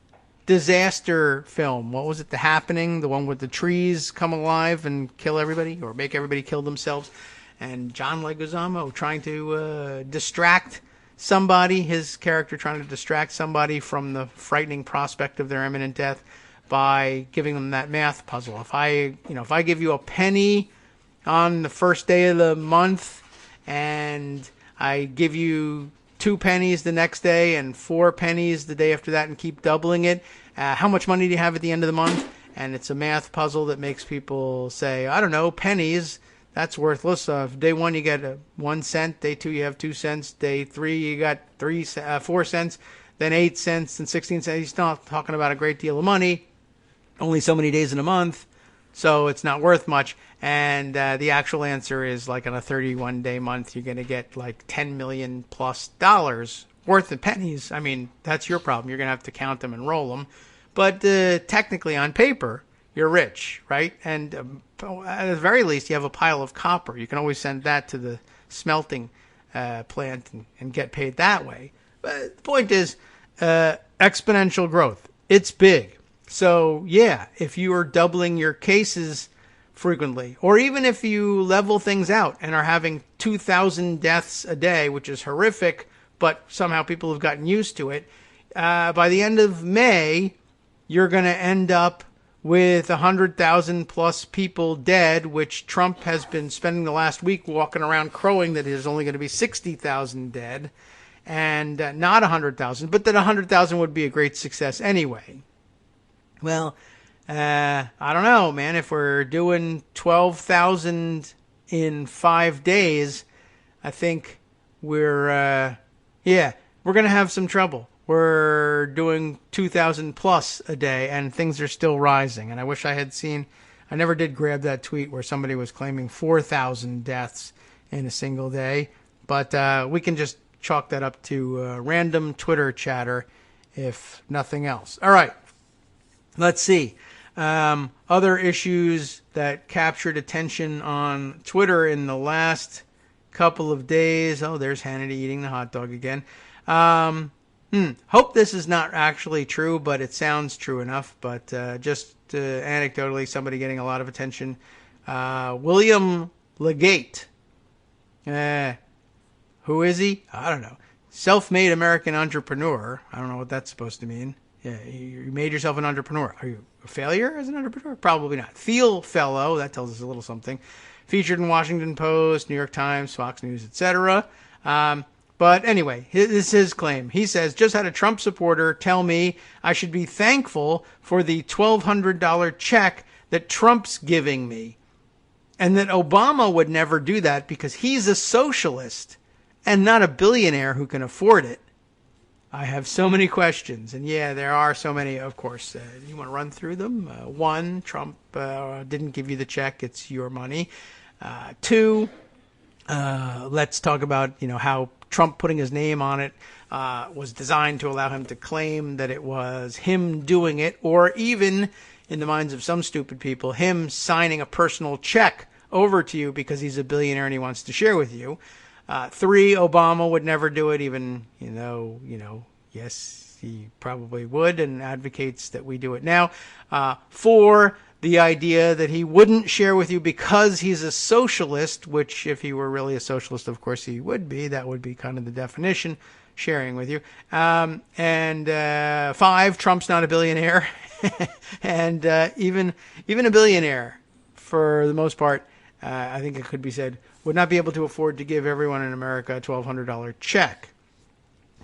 disaster film. What was it? The Happening, the one with the trees come alive and kill everybody or make everybody kill themselves. And John Leguizamo trying to distract somebody, his character trying to distract somebody from the frightening prospect of their imminent death by giving them that math puzzle. If I give you a penny on the first day of the month and I give you 2 pennies the next day and 4 pennies the day after that and keep doubling it, how much money do you have at the end of the month? And it's a math puzzle that makes people say, I don't know, pennies. That's worthless. Day 1 you get 1 cent. Day 2 you have 2 cents. Day 3 you got 4 cents. Then 8 cents and 16 cents. He's not talking about a great deal of money. Only so many days in a month, so it's not worth much. And the actual answer is like on a 31-day month, you're going to get like $10 million plus worth of pennies. I mean, that's your problem. You're going to have to count them and roll them. But technically on paper, you're rich, right? And at the very least, you have a pile of copper. You can always send that to the smelting plant and get paid that way. But the point is, exponential growth. It's big. So, yeah, if you are doubling your cases frequently, or even if you level things out and are having 2,000 deaths a day, which is horrific, but somehow people have gotten used to it, by the end of May, you're going to end up with 100,000 plus people dead, which Trump has been spending the last week walking around crowing that there's only going to be 60,000 dead and not 100,000, but that 100,000 would be a great success anyway. Well, I don't know, man. If we're doing 12,000 in 5 days, I think we're going to have some trouble. We're doing 2,000 plus a day, and things are still rising. And I wish I had seen, I never did grab that tweet where somebody was claiming 4,000 deaths in a single day. But we can just chalk that up to random Twitter chatter, if nothing else. All right, let's see. Other issues that captured attention on Twitter in the last couple of days. Oh, there's Hannity eating the hot dog again. Hope this is not actually true, but it sounds true enough. But just anecdotally, somebody getting a lot of attention. William Legate. Who is he? I don't know. Self-made American entrepreneur. I don't know what that's supposed to mean. Yeah, you made yourself an entrepreneur. Are you a failure as an entrepreneur? Probably not. Thiel Fellow. That tells us a little something. Featured in Washington Post, New York Times, Fox News, etc. But anyway, this is his claim. He says, just had a Trump supporter tell me I should be thankful for the $1,200 check that Trump's giving me. And that Obama would never do that because he's a socialist and not a billionaire who can afford it. I have so many questions. And yeah, there are so many, of course. You want to run through them? 1, Trump didn't give you the check. It's your money. 2, let's talk about, how Trump putting his name on it was designed to allow him to claim that it was him doing it, or even, in the minds of some stupid people, him signing a personal check over to you because he's a billionaire and he wants to share with you. 3, Obama would never do it, even, yes, he probably would and advocates that we do it now. 4, the idea that he wouldn't share with you because he's a socialist, which if he were really a socialist, of course he would be. That would be kind of the definition. sharing with you. And 5, Trump's not a billionaire. And even a billionaire, for the most part, I think it could be said, would not be able to afford to give everyone in America a $1,200 check.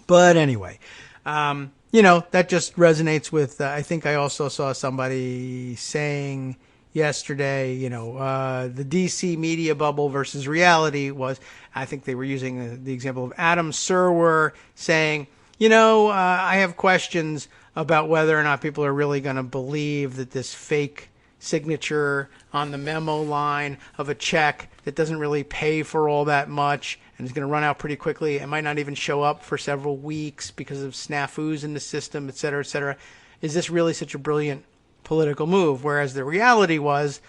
But anyway, that just resonates with, I think I also saw somebody saying yesterday, the DC media bubble versus reality was, I think they were using the example of Adam Serwer saying, I have questions about whether or not people are really going to believe that this fake signature on the memo line of a check that doesn't really pay for all that much and is going to run out pretty quickly and might not even show up for several weeks because of snafus in the system, et cetera, et cetera. Is this really such a brilliant political move? Whereas the reality was,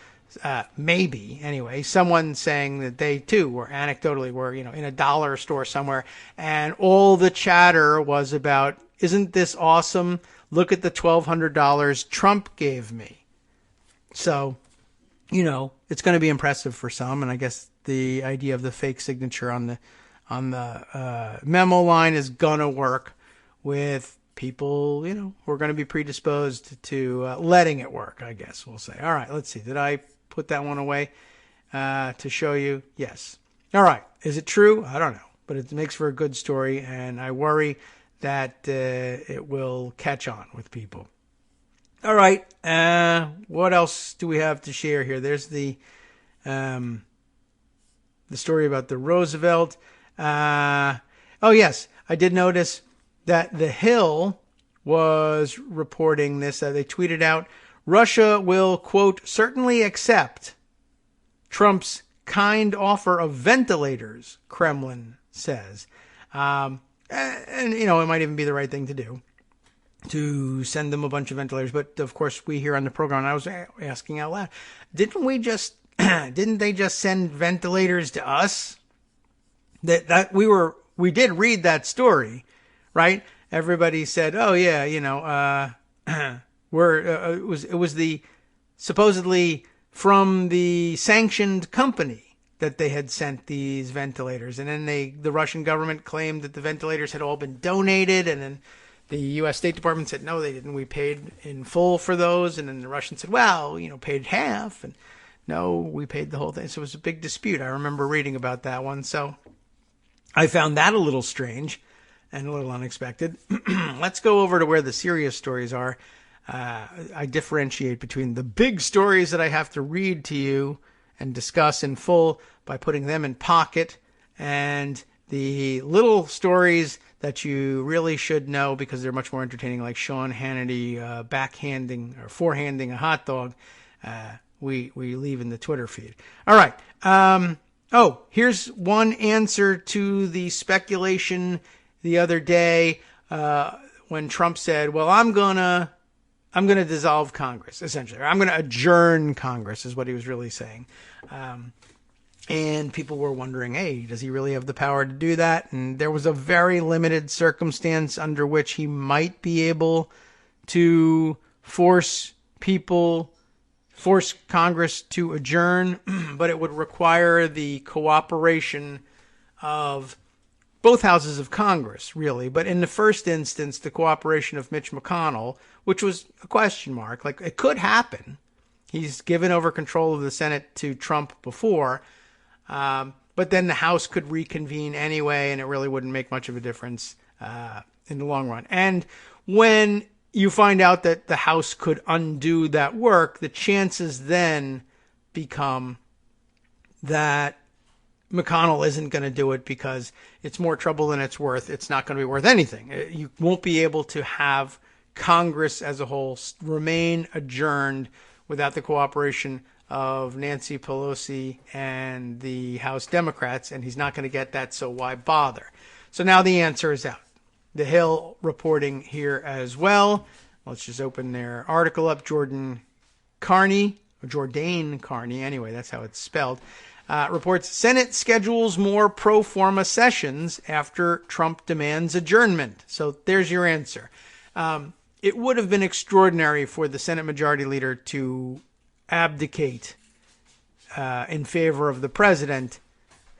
maybe anyway, someone saying that they too were anecdotally in a dollar store somewhere, and all the chatter was about, isn't this awesome? Look at the $1,200 Trump gave me. So, it's going to be impressive for some, and I guess the idea of the fake signature on the memo line is gonna work with people, who are going to be predisposed to letting it work, I guess we'll say. All right, let's see. Did I put that one away to show you? Yes. All right. Is it true? I don't know, but it makes for a good story, and I worry that it will catch on with people. All right. What else do we have to share here? There's the story about the Roosevelt. Oh, yes. I did notice that The Hill was reporting this. They tweeted out, Russia will, quote, certainly accept Trump's kind offer of ventilators, Kremlin says. And, it might even be the right thing to do, to send them a bunch of ventilators. But, of course, we here on the program, I was asking out loud, didn't they just send ventilators to us? We did read that story, right? Everybody said, oh, yeah, it was the supposedly from the sanctioned company that they had sent these ventilators. And then the Russian government claimed that the ventilators had all been donated. And then the U.S. State Department said, no, they didn't. We paid in full for those. And then the Russians said, well, paid half. And no, we paid the whole thing. So it was a big dispute. I remember reading about that one. So I found that a little strange and a little unexpected. Let's go over to where the serious stories are. I differentiate between the big stories that I have to read to you and discuss in full by putting them in pocket, and the little stories that you really should know because they're much more entertaining, like Sean Hannity backhanding or forehanding a hot dog. We leave in the Twitter feed. All right. Here's one answer to the speculation the other day when Trump said, well, I'm gonna dissolve Congress, essentially. Or I'm going to adjourn Congress is what he was really saying. And people were wondering, hey, does he really have the power to do that? And there was a very limited circumstance under which he might be able to force Congress to adjourn, but it would require the cooperation of both houses of Congress, really. But in the first instance, the cooperation of Mitch McConnell, which was a question mark. Like, it could happen. He's given over control of the Senate to Trump before. But then the House could reconvene anyway, and it really wouldn't make much of a difference in the long run. And when you find out that the House could undo that work, the chances then become that McConnell isn't going to do it because it's more trouble than it's worth. It's not going to be worth anything. You won't be able to have Congress as a whole remain adjourned without the cooperation of Nancy Pelosi and the House Democrats, and he's not going to get that, so why bother? So now the answer is out. The Hill reporting here as well. Let's just open their article up. Jordan Carney, anyway, that's how it's spelled, reports Senate schedules more pro forma sessions after Trump demands adjournment. So there's your answer. It would have been extraordinary for the Senate Majority Leader to abdicate in favor of the president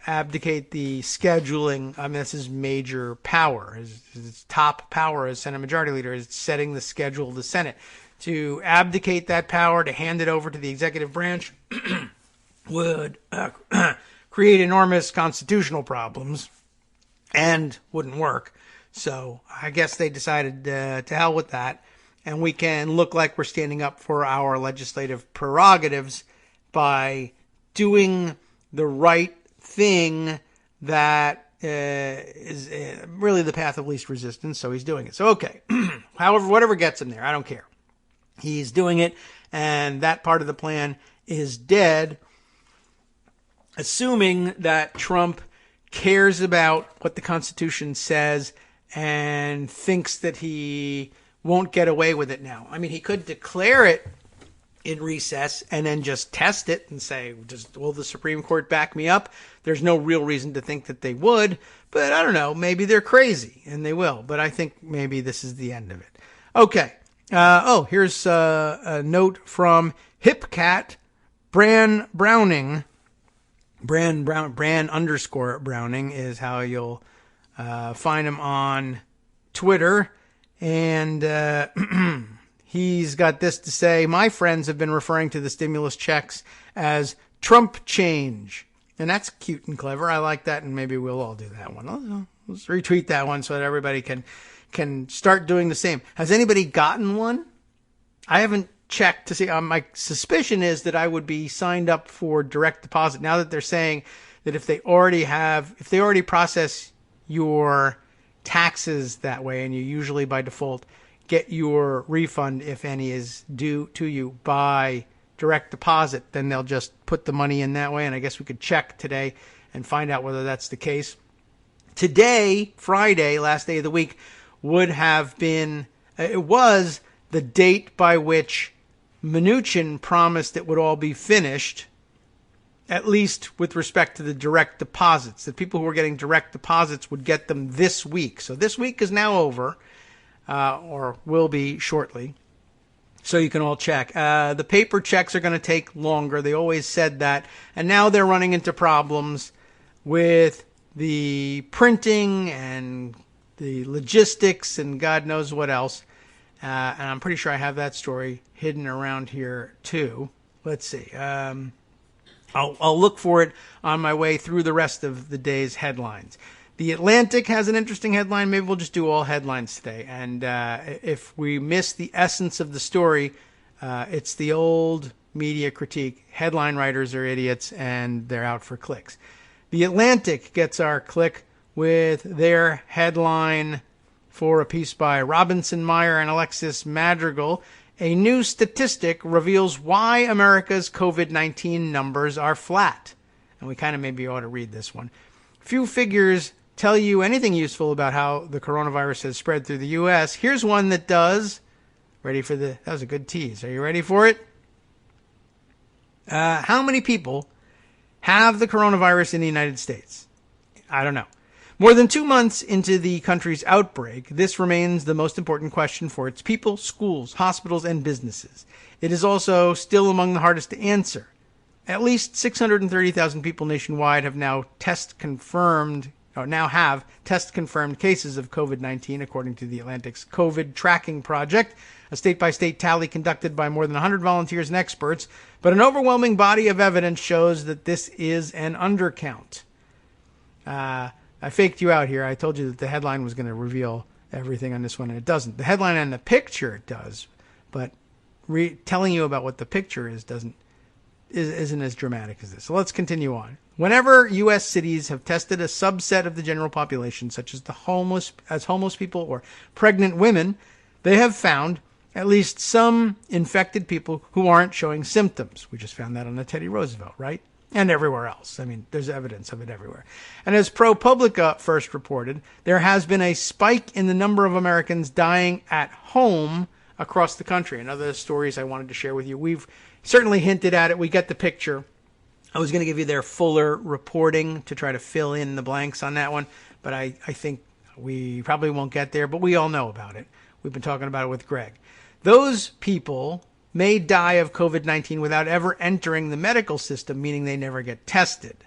abdicate the scheduling. I mean, this is major power. His top power as Senate Majority Leader is setting the schedule of the Senate. To abdicate that power, to hand it over to the executive branch, would create enormous constitutional problems and wouldn't work. So I guess they decided to hell with that. And we can look like we're standing up for our legislative prerogatives by doing the right thing that is really the path of least resistance. So he's doing it. So, okay. However, whatever gets him there, I don't care. He's doing it, and that part of the plan is dead, assuming that Trump cares about what the Constitution says and thinks that he won't get away with it now. I mean, he could declare it in recess and then just test it and say, will the Supreme Court back me up? There's no real reason to think that they would, but I don't know. Maybe they're crazy, and they will. But I think maybe this is the end of it. Okay. Here's a note from HipCat Bran Browning. Bran _ Browning is how you'll find him on Twitter. And he's got this to say: my friends have been referring to the stimulus checks as Trump change. And that's cute and clever. I like that, and maybe we'll all do that one. Let's retweet that one so that everybody can start doing the same. Has anybody gotten one? I haven't checked to see. My suspicion is that I would be signed up for direct deposit now that they're saying that if they already process your taxes that way, and you usually by default get your refund, if any, is due to you by direct deposit, then they'll just put the money in that way. And I guess we could check today and find out whether that's the case. Today, Friday, last day of the week, it was the date by which Mnuchin promised it would all be finished, at least with respect to the direct deposits. The people who were getting direct deposits would get them this week. So this week is now over, or will be shortly. So you can all check. The paper checks are going to take longer. They always said that. And now they're running into problems with the printing and the logistics and God knows what else. And I'm pretty sure I have that story hidden around here too. Let's see. I'll look for it on my way through the rest of the day's headlines. The Atlantic has an interesting headline. Maybe we'll just do all headlines today. And if we miss the essence of the story, it's the old media critique. Headline writers are idiots and they're out for clicks. The Atlantic gets our click with their headline for a piece by Robinson Meyer and Alexis Madrigal. A new statistic reveals why America's COVID-19 numbers are flat. And we kind of maybe ought to read this one. Few figures tell you anything useful about how the coronavirus has spread through the U.S. Here's one that does. That was a good tease. Are you ready for it? How many people have the coronavirus in the United States? I don't know. More than 2 months into the country's outbreak, this remains the most important question for its people, schools, hospitals, and businesses. It is also still among the hardest to answer. At least 630,000 people nationwide have now test-confirmed cases of COVID-19, according to the Atlantic's COVID Tracking Project, a state-by-state tally conducted by more than 100 volunteers and experts. But an overwhelming body of evidence shows that this is an undercount. I faked you out here. I told you that the headline was going to reveal everything on this one, and it doesn't. The headline and the picture it does, but telling you about what the picture isn't as dramatic as this. So let's continue on. Whenever U.S. cities have tested a subset of the general population, such as homeless people or pregnant women, they have found at least some infected people who aren't showing symptoms. We just found that on the Teddy Roosevelt, right? And everywhere else. I mean, there's evidence of it everywhere. And as ProPublica first reported, there has been a spike in the number of Americans dying at home across the country. And other stories I wanted to share with you. We've certainly hinted at it. We get the picture. I was going to give you their fuller reporting to try to fill in the blanks on that one, but I think we probably won't get there, but we all know about it. We've been talking about it with Greg. Those people may die of COVID-19 without ever entering the medical system, meaning they never get tested.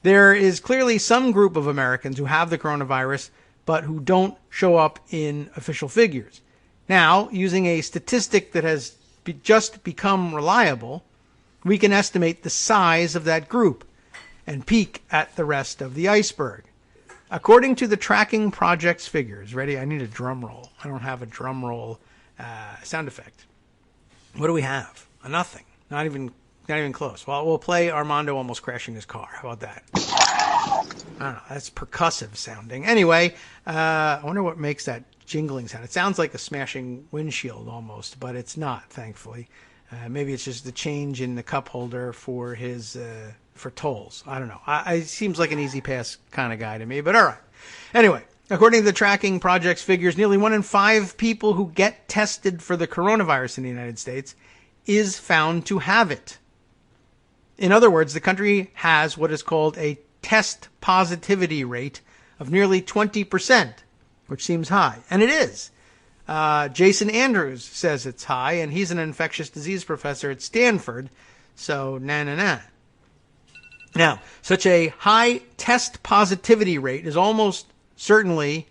There is clearly some group of Americans who have the coronavirus, but who don't show up in official figures. Now, using a statistic that has just become reliable, we can estimate the size of that group and peek at the rest of the iceberg. According to the Tracking Project's figures, ready? I need a drum roll. I don't have a drum roll sound effect. What do we have? A nothing. Not even close. Well, we'll play Armando almost crashing his car. How about that? I don't know. That's percussive sounding. Anyway, I wonder what makes that jingling sound. It sounds like a smashing windshield almost, but it's not, thankfully. Maybe it's just the change in the cup holder for his for tolls. I don't know. It seems like an easy pass kind of guy to me, but all right. Anyway, according to the Tracking Project's figures, nearly 1 in 5 people who get tested for the coronavirus in the United States is found to have it. In other words, the country has what is called a test positivity rate of nearly 20%, which seems high. And it is. Jason Andrews says it's high, and he's an infectious disease professor at Stanford. So, na. Now, such a high test positivity rate is almost certainly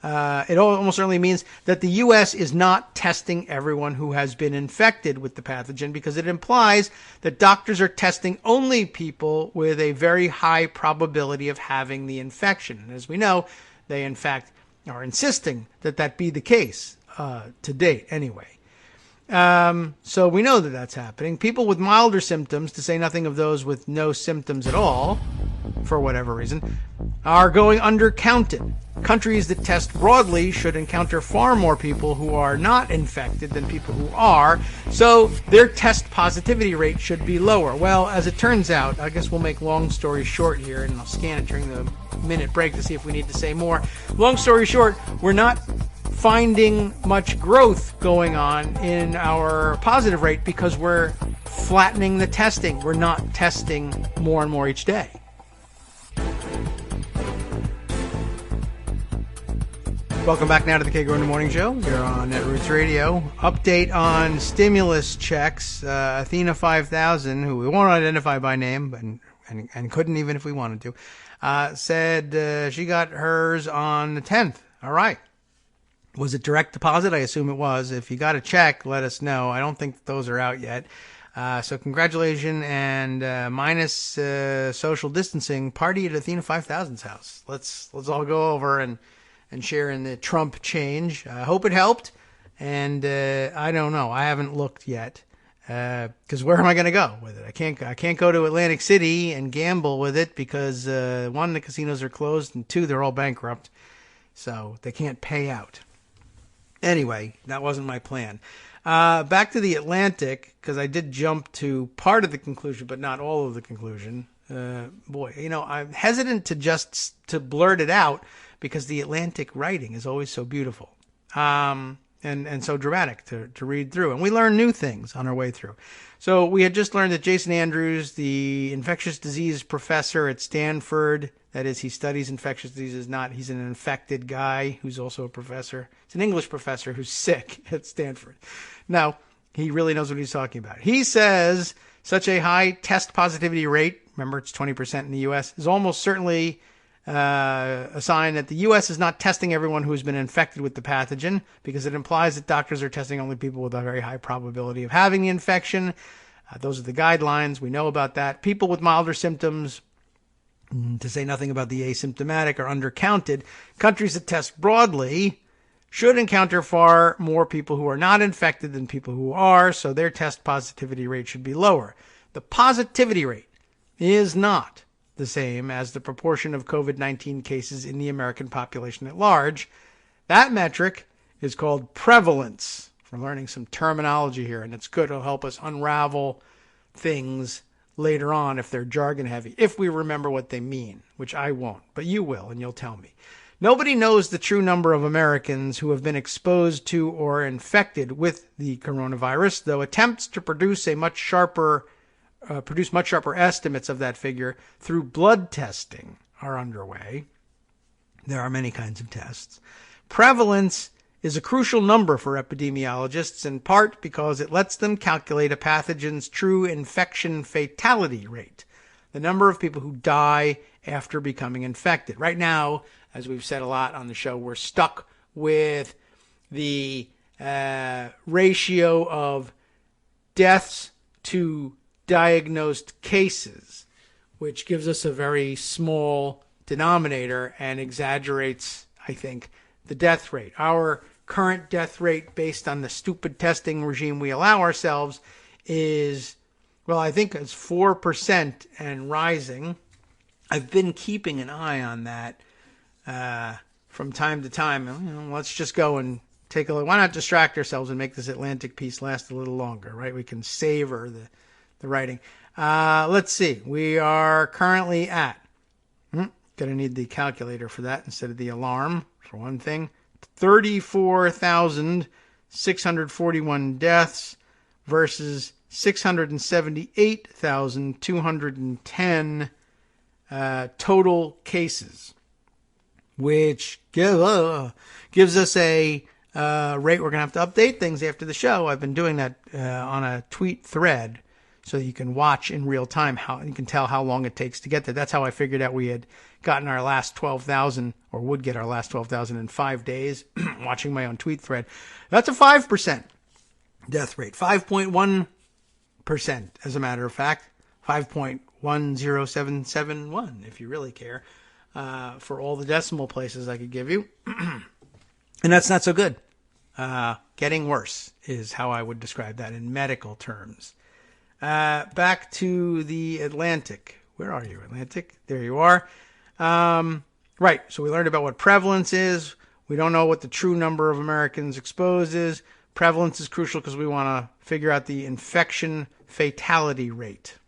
means that the U.S. is not testing everyone who has been infected with the pathogen, because it implies that doctors are testing only people with a very high probability of having the infection. And as we know, they in fact are insisting that that be the case, to date anyway. So we know that that's happening. People with milder symptoms, to say nothing of those with no symptoms at all, for whatever reason, are going undercounted. Countries that test broadly should encounter far more people who are not infected than people who are, so their test positivity rate should be lower. Well, as it turns out, I guess we'll make long story short here, and I'll scan it during the minute break to see if we need to say more. Long story short, we're not finding much growth going on in our positive rate because we're flattening the testing. We're not testing more and more each day. Welcome back now to the Kagro in the Morning Show. You're on Netroots Radio. Update on stimulus checks. Athena 5000, who we won't identify by name, and couldn't even if we wanted to, said she got hers on the 10th. All right. Was it direct deposit? I assume it was. If you got a check, let us know. I don't think those are out yet. So congratulations, and minus social distancing, party at Athena 5000's house. Let's all go over and share in the Trump change. I hope it helped, and I don't know. I haven't looked yet, because where am I going to go with it? I can't go to Atlantic City and gamble with it because 1, the casinos are closed, and 2, they're all bankrupt, so they can't pay out. Anyway, that wasn't my plan. Back to the Atlantic, because I did jump to part of the conclusion, but not all of the conclusion. I'm hesitant to blurt it out because the Atlantic writing is always so beautiful, and so dramatic to read through. And we learn new things on our way through. So we had just learned that Jason Andrews, the infectious disease professor at Stanford, that is, he studies infectious diseases, he's an infected guy who's also a professor. It's an English professor who's sick at Stanford. Now, he really knows what he's talking about. He says such a high test positivity rate, remember it's 20% in the U.S., is almost certainly a sign that the U.S. is not testing everyone who has been infected with the pathogen, because it implies that doctors are testing only people with a very high probability of having the infection. Those are the guidelines. We know about that. People with milder symptoms, to say nothing about the asymptomatic, are undercounted. Countries that test broadly should encounter far more people who are not infected than people who are, so their test positivity rate should be lower. The positivity rate is not the same as the proportion of COVID-19 cases in the American population at large. That metric is called prevalence. We're learning some terminology here, and it's good. It'll help us unravel things later on if they're jargon heavy, if we remember what they mean, which I won't, but you will, and you'll tell me. Nobody knows the true number of Americans who have been exposed to or infected with the coronavirus, though attempts to produce much sharper estimates of that figure through blood testing are underway. There are many kinds of tests. Prevalence is a crucial number for epidemiologists, in part because it lets them calculate a pathogen's true infection fatality rate. the number of people who die after becoming infected. Right now, as we've said a lot on the show, we're stuck with the ratio of deaths to diagnosed cases, which gives us a very small denominator and exaggerates, I think, the death rate. Our current death rate, based on the stupid testing regime we allow ourselves, is, well, I think it's 4% and rising. I've been keeping an eye on that from time to time. Let's just go and take a look. Why not distract ourselves and make this Atlantic piece last a little longer, right? We can savor the writing. Let's see. We are currently at, going to need the calculator for that instead of the alarm, for one thing, 34,641 deaths versus 678,210 total cases, which gives us a rate. We're going to have to update things after the show. I've been doing that on a tweet thread so that you can watch in real time how you can tell how long it takes to get there. That's how I figured out we had gotten our last 12,000 or would get our last 12,000 in 5 days, watching my own tweet thread. That's a 5% death rate, 5.1%, as a matter of fact, 5.10771, if you really care, for all the decimal places I could give you. And that's not so good. Getting worse is how I would describe that in medical terms. Back to the Atlantic. Where are you, Atlantic? There you are. Right. So we learned about what prevalence is. We don't know what the true number of Americans exposed is. Prevalence is crucial because we want to figure out the infection fatality rate,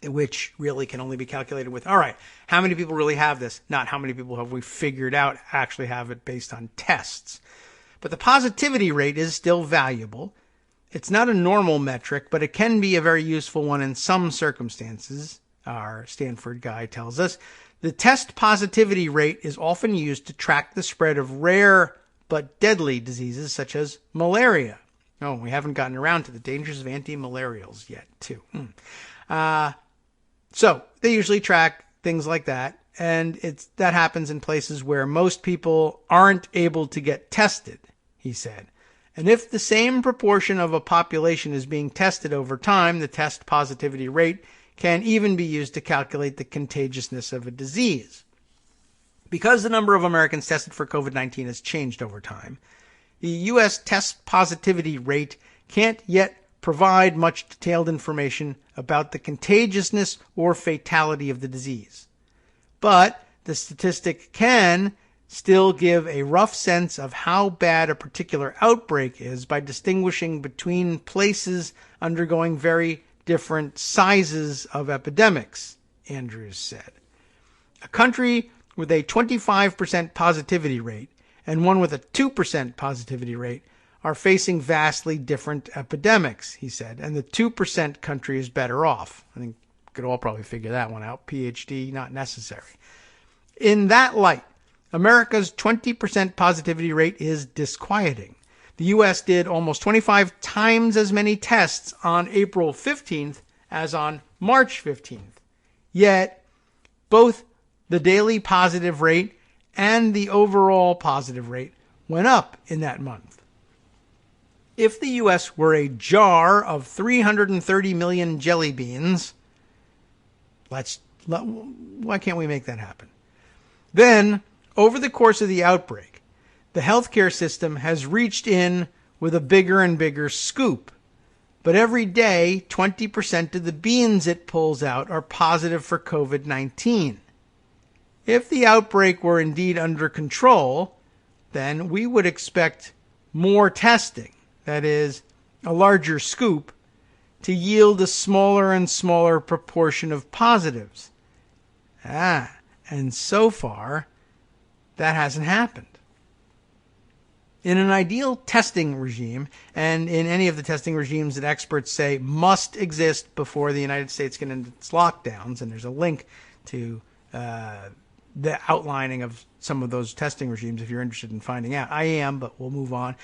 which really can only be calculated with, all right, how many people really have this? Not how many people have we figured out actually have it based on tests. But the positivity rate is still valuable. It's not a normal metric, but it can be a very useful one in some circumstances, our Stanford guy tells us. The test positivity rate is often used to track the spread of rare but deadly diseases such as malaria. Oh, we haven't gotten around to the dangers of anti-malarials yet, too. So they usually track things like that, and that happens in places where most people aren't able to get tested, he said. And if the same proportion of a population is being tested over time, the test positivity rate can even be used to calculate the contagiousness of a disease. Because the number of Americans tested for COVID-19 has changed over time, the U.S. test positivity rate can't yet provide much detailed information about the contagiousness or fatality of the disease. But the statistic can still give a rough sense of how bad a particular outbreak is by distinguishing between places undergoing very different sizes of epidemics, Andrews said. A country with a 25% positivity rate and one with a 2% positivity rate are facing vastly different epidemics, he said, and the 2% country is better off. I think we could all probably figure that one out. PhD not necessary. In that light, America's 20% positivity rate is disquieting. The U.S. did almost 25 times as many tests on April 15th as on March 15th. Yet, both the daily positive rate and the overall positive rate went up in that month. If the U.S. were a jar of 330 million jelly beans, why can't we make that happen? Then, over the course of the outbreak, the healthcare system has reached in with a bigger and bigger scoop. But every day, 20% of the beans it pulls out are positive for COVID-19. If the outbreak were indeed under control, then we would expect more testing, that is, a larger scoop, to yield a smaller and smaller proportion of positives. And so far, that hasn't happened. In an ideal testing regime, and in any of the testing regimes that experts say must exist before the United States can end its lockdowns, and there's a link to the outlining of some of those testing regimes if you're interested in finding out. I am, but we'll move on.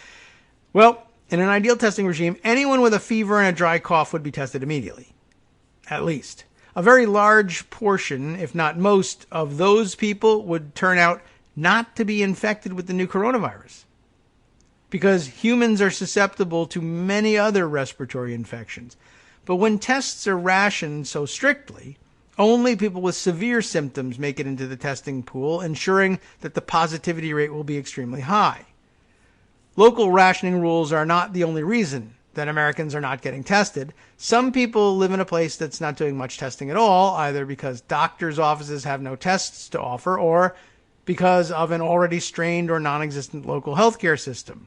Well, in an ideal testing regime, anyone with a fever and a dry cough would be tested immediately, at least. a very large portion, if not most, of those people would turn out not to be infected with the new coronavirus, because humans are susceptible to many other respiratory infections. But when tests are rationed so strictly, only people with severe symptoms make it into the testing pool, ensuring that the positivity rate will be extremely high. Local rationing rules are not the only reason that Americans are not getting tested. Some people live in a place that's not doing much testing at all, either because doctors' offices have no tests to offer or because of an already strained or non-existent local healthcare system.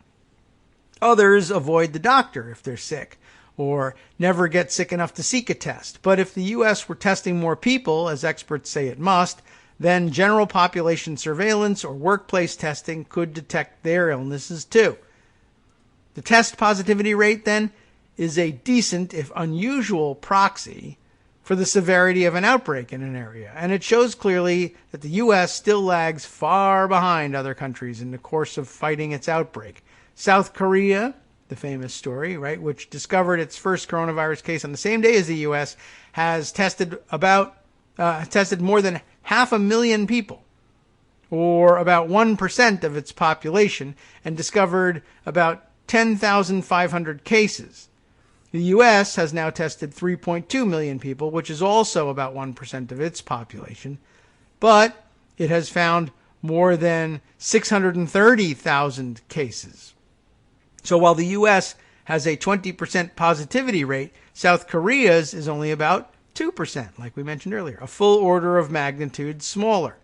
Others avoid the doctor if they're sick, or never get sick enough to seek a test. But if the U.S. were testing more people, as experts say it must, then general population surveillance or workplace testing could detect their illnesses too. The test positivity rate, then, is a decent, if unusual, proxy for the severity of an outbreak in an area. And it shows clearly that the U.S. still lags far behind other countries in the course of fighting its outbreak. South Korea, the famous story, right, which discovered its first coronavirus case on the same day as the U.S., has tested more than 500,000 people, or about 1% of its population, and discovered about 10,500 cases. The U.S. has now tested 3.2 million people, which is also about 1% of its population, but it has found more than 630,000 cases. So while the U.S. has a 20% positivity rate, South Korea's is only about 2%, like we mentioned earlier, a full order of magnitude smaller.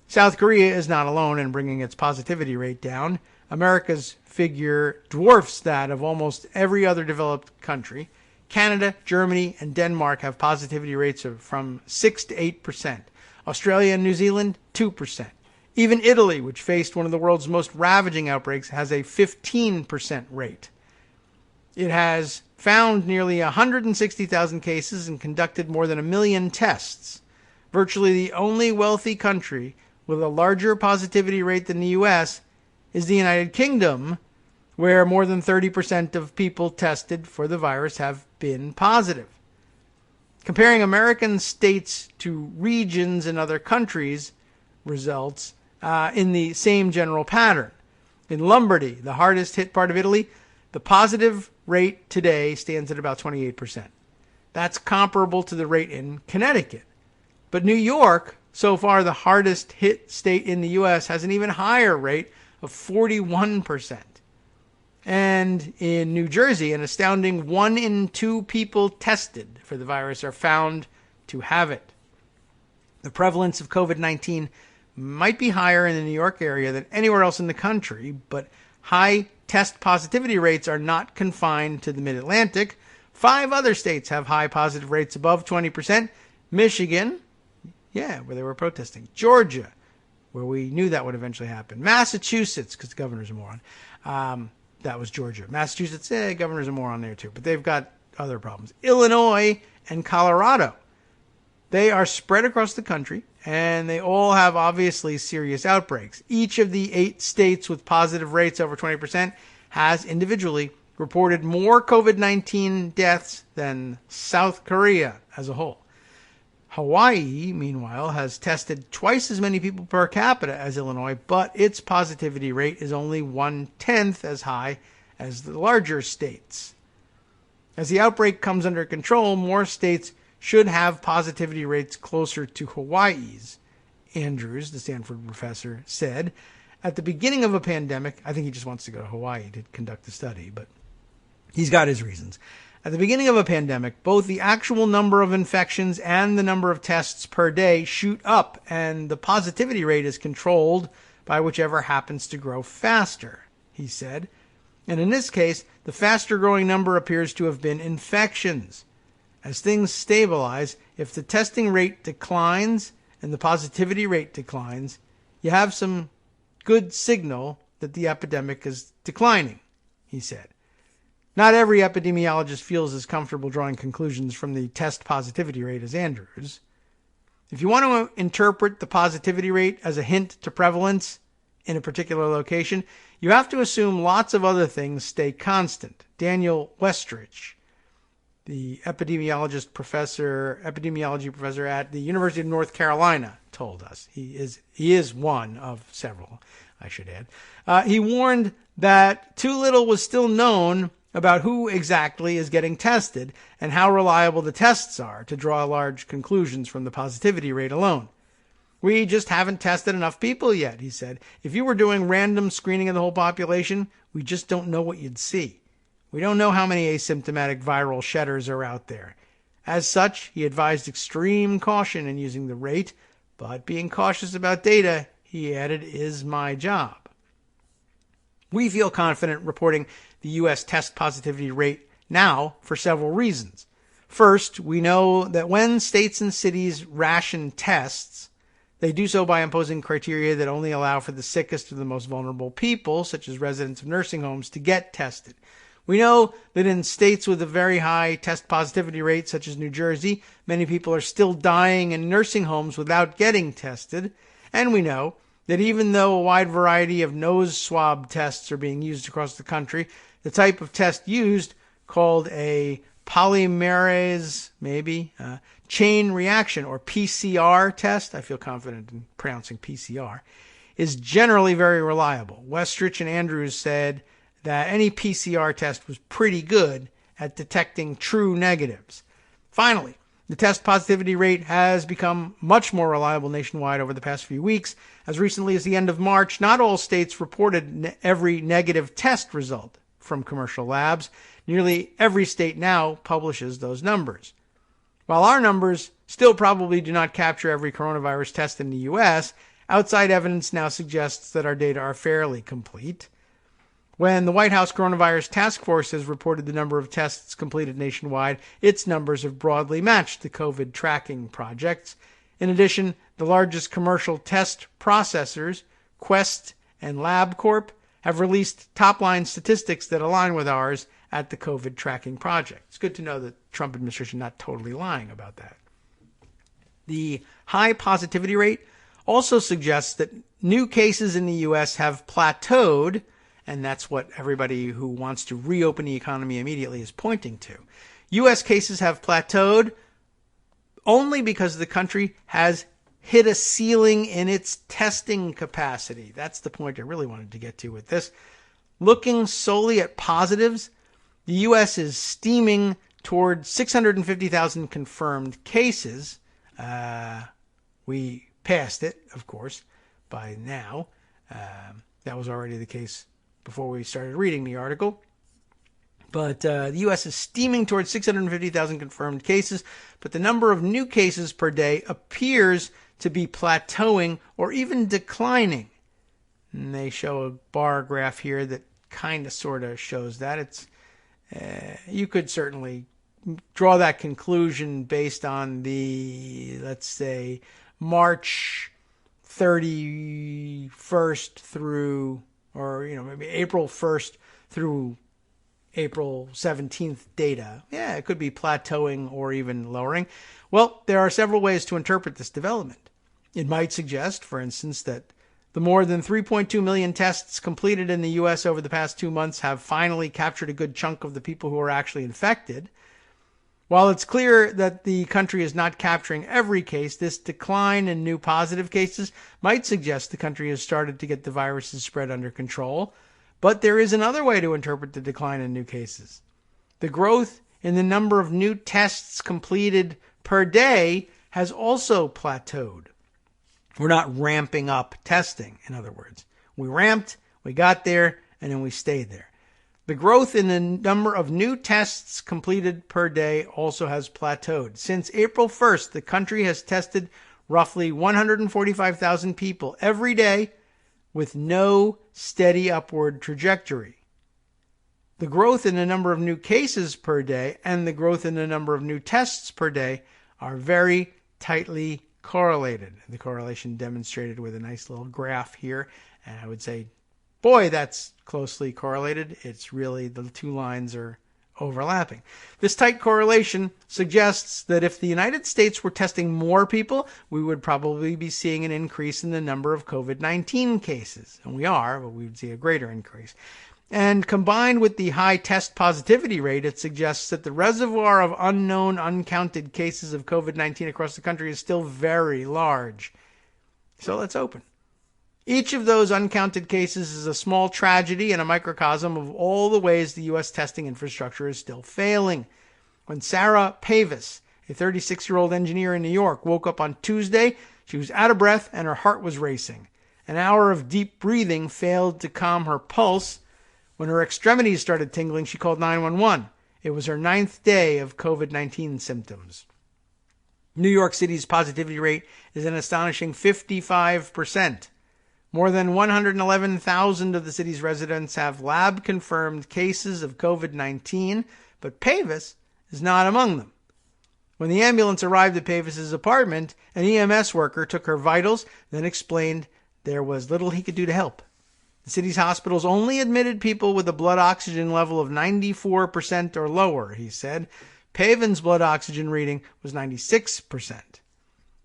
South Korea is not alone in bringing its positivity rate down. America's figure dwarfs that of almost every other developed country. Canada, Germany, and Denmark have positivity rates of from 6 to 8%. Australia and New Zealand, 2%. Even Italy, which faced one of the world's most ravaging outbreaks, has a 15% rate. It has found nearly 160,000 cases and conducted more than 1 million tests. Virtually the only wealthy country with a larger positivity rate than the U.S. is the United Kingdom, where more than 30% of people tested for the virus have been positive. Comparing American states to regions in other countries results in the same general pattern. In Lombardy, the hardest hit part of Italy, the positive rate today stands at about 28%. That's comparable to the rate in Connecticut. But New York, so far the hardest hit state in the U.S., has an even higher rate of 41%. And in New Jersey, an astounding 1 in 2 people tested for the virus are found to have it. The prevalence of COVID-19 might be higher in the New York area than anywhere else in the country, but high test positivity rates are not confined to the Mid-Atlantic. 5 other states have high positive rates above 20%. Michigan, where they were protesting. Georgia, where we knew that would eventually happen. Massachusetts, because the governor's a moron. That was Georgia. Massachusetts, governor's a moron there too, but they've got other problems. Illinois and Colorado. They are spread across the country, and they all have obviously serious outbreaks. Each of the 8 states with positive rates over 20% has individually reported more COVID-19 deaths than South Korea as a whole. Hawaii, meanwhile, has tested twice as many people per capita as Illinois, but its positivity rate is only 1/10 as high as the larger states. As the outbreak comes under control, more states should have positivity rates closer to Hawaii's, Andrews, the Stanford professor, said. At the beginning of a pandemic, I think he just wants to go to Hawaii to conduct the study, but he's got his reasons. At the beginning of a pandemic, both the actual number of infections and the number of tests per day shoot up, and the positivity rate is controlled by whichever happens to grow faster, he said. And in this case, the faster growing number appears to have been infections. As things stabilize, if the testing rate declines and the positivity rate declines, you have some good signal that the epidemic is declining, he said. Not every epidemiologist feels as comfortable drawing conclusions from the test positivity rate as Andrews. If you want to interpret the positivity rate as a hint to prevalence in a particular location, you have to assume lots of other things stay constant. Daniel Westrich, the epidemiology professor at the University of North Carolina told us. He is one of several, I should add. He warned that too little was still known about who exactly is getting tested and how reliable the tests are to draw large conclusions from the positivity rate alone. We just haven't tested enough people yet, he said. If you were doing random screening of the whole population, we just don't know what you'd see. We don't know how many asymptomatic viral shedders are out there. As such, he advised extreme caution in using the rate, but being cautious about data, he added, is my job. We feel confident reporting the U.S. test positivity rate now for several reasons. First, we know that when states and cities ration tests, they do so by imposing criteria that only allow for the sickest or the most vulnerable people, such as residents of nursing homes, to get tested. We know that in states with a very high test positivity rate, such as New Jersey, many people are still dying in nursing homes without getting tested. And we know that even though a wide variety of nose swab tests are being used across the country, the type of test used, called a polymerase, chain reaction, or PCR test, I feel confident in pronouncing PCR, is generally very reliable. Westrich and Andrews said that any PCR test was pretty good at detecting true negatives. Finally, the test positivity rate has become much more reliable nationwide over the past few weeks. As recently as the end of March, not all states reported every negative test result from commercial labs. Nearly every state now publishes those numbers. While our numbers still probably do not capture every coronavirus test in the U.S., outside evidence now suggests that our data are fairly complete. When the White House Coronavirus Task Force has reported the number of tests completed nationwide, its numbers have broadly matched the COVID tracking projects. In addition, the largest commercial test processors, Quest and LabCorp, have released top-line statistics that align with ours at the COVID tracking project. It's good to know that the Trump administration is not totally lying about that. The high positivity rate also suggests that new cases in the U.S. have plateaued, and that's what everybody who wants to reopen the economy immediately is pointing to. U.S. cases have plateaued only because the country has hit a ceiling in its testing capacity. That's the point I really wanted to get to with this. Looking solely at positives, the U.S. is steaming toward 650,000 confirmed cases. We passed it, of course, by now. That was already the case before we started reading the article. But the U.S. is steaming towards 650,000 confirmed cases, but the number of new cases per day appears to be plateauing or even declining. And they show a bar graph here that kind of sort of shows that. It's you could certainly draw that conclusion based on the, let's say, March 31st through, or maybe April 1st through April 17th data. Yeah, it could be plateauing or even lowering. Well, there are several ways to interpret this development. It might suggest, for instance, that the more than 3.2 million tests completed in the U.S. over the past 2 months have finally captured a good chunk of the people who are actually infected. While it's clear that the country is not capturing every case, this decline in new positive cases might suggest the country has started to get the virus's spread under control. But there is another way to interpret the decline in new cases. The growth in the number of new tests completed per day has also plateaued. We're not ramping up testing, in other words. We ramped, we got there, and then we stayed there. The growth in the number of new tests completed per day also has plateaued. Since April 1st, the country has tested roughly 145,000 people every day with no steady upward trajectory. The growth in the number of new cases per day and the growth in the number of new tests per day are very tightly correlated. The correlation demonstrated with a nice little graph here. And I would say, boy, that's closely correlated. It's really, the two lines are overlapping. This tight correlation suggests that if the United States were testing more people, we would probably be seeing an increase in the number of COVID-19 cases. And we are, but we would see a greater increase. And combined with the high test positivity rate, it suggests that the reservoir of unknown, uncounted cases of COVID-19 across the country is still very large. So let's open. Each of those uncounted cases is a small tragedy and a microcosm of all the ways the U.S. testing infrastructure is still failing. When Sarah Pavis, a 36-year-old engineer in New York, woke up on Tuesday, she was out of breath and her heart was racing. An hour of deep breathing failed to calm her pulse. When her extremities started tingling, she called 911. It was her 9th day of COVID-19 symptoms. New York City's positivity rate is an astonishing 55%. More than 111,000 of the city's residents have lab-confirmed cases of COVID-19, but Pavis is not among them. When the ambulance arrived at Pavis's apartment, an EMS worker took her vitals, then explained there was little he could do to help. The city's hospitals only admitted people with a blood oxygen level of 94% or lower, he said. Pavin's blood oxygen reading was 96%.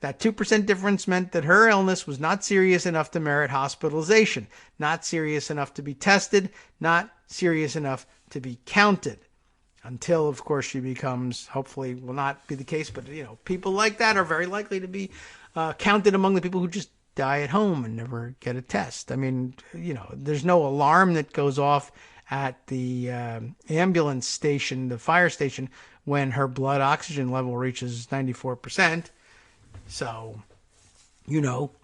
That 2% difference meant that her illness was not serious enough to merit hospitalization, not serious enough to be tested, not serious enough to be counted. Until, of course, she becomes, hopefully will not be the case, but, people like that are very likely to be counted among the people who just die at home and never get a test. I mean, there's no alarm that goes off at the ambulance station, the fire station, when her blood oxygen level reaches 94%. So,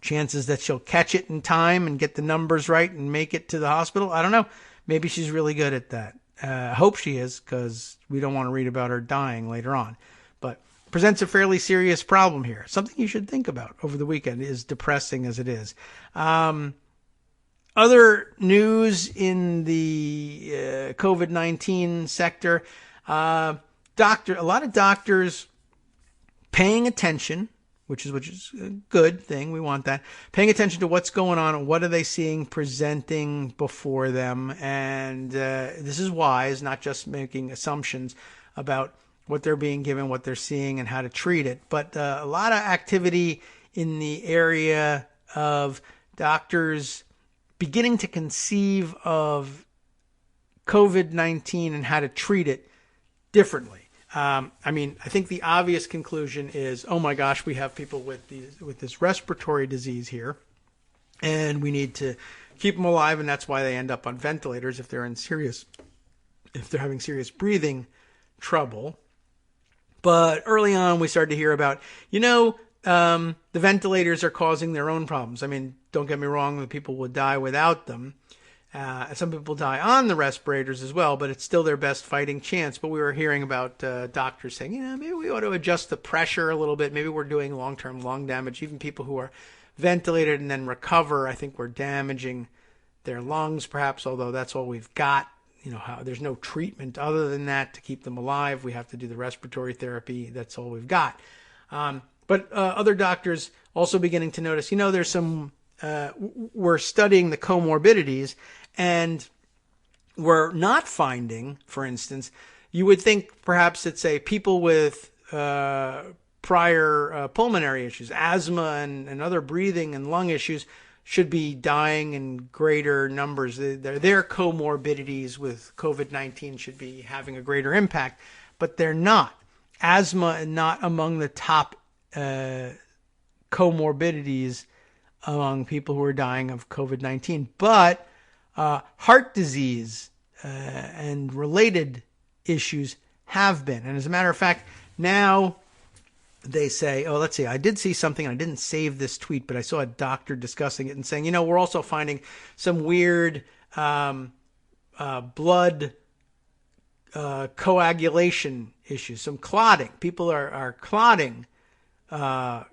chances that she'll catch it in time and get the numbers right and make it to the hospital, I don't know. Maybe she's really good at that. I hope she is, because we don't want to read about her dying later on. But presents a fairly serious problem here. Something you should think about over the weekend, as depressing as it is. Other news in the COVID-19 sector, a lot of doctors paying attention, which is a good thing. We want that. Paying attention to what's going on and what are they seeing presenting before them. And this is wise, not just making assumptions about what they're being given, what they're seeing, and how to treat it. But a lot of activity in the area of doctors beginning to conceive of COVID-19 and how to treat it differently. I think the obvious conclusion is, oh my gosh, we have people with this respiratory disease here, and we need to keep them alive, and that's why they end up on ventilators if they're having serious breathing trouble. But early on, we started to hear about, the ventilators are causing their own problems. I mean, don't get me wrong, the people would die without them. Some people die on the respirators as well, but it's still their best fighting chance. But we were hearing about doctors saying, maybe we ought to adjust the pressure a little bit. Maybe we're doing long-term lung damage. Even people who are ventilated and then recover, I think we're damaging their lungs perhaps, although that's all we've got. There's no treatment other than that to keep them alive. We have to do the respiratory therapy. That's all we've got. But other doctors also beginning to notice, there's some, we're studying the comorbidities, and we're not finding, for instance, you would think perhaps it's people with prior pulmonary issues, asthma and other breathing and lung issues should be dying in greater numbers. Their comorbidities with COVID-19 should be having a greater impact, but they're not. Asthma is not among the top comorbidities among people who are dying of COVID-19, but heart disease and related issues have been. And as a matter of fact, now they say, let's see, I did see something, and I didn't save this tweet, but I saw a doctor discussing it and saying, we're also finding some weird blood coagulation issues, some clotting. People are clotting a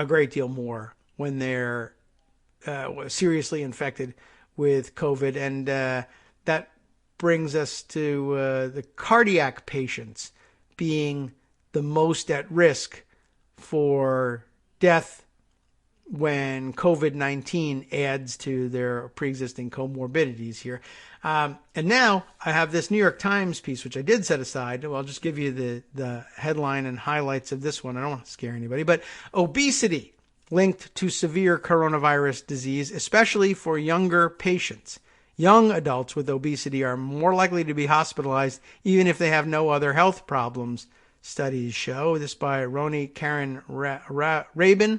great deal more when they're seriously infected with COVID. And that brings us to the cardiac patients being the most at risk for death when COVID-19 adds to their pre-existing comorbidities here. And now I have this New York Times piece, which I did set aside. Well, I'll just give you the headline and highlights of this one. I don't want to scare anybody, but obesity linked to severe coronavirus disease, especially for younger patients. Young adults with obesity are more likely to be hospitalized even if they have no other health problems, studies show. This by Roni Karen Rabin,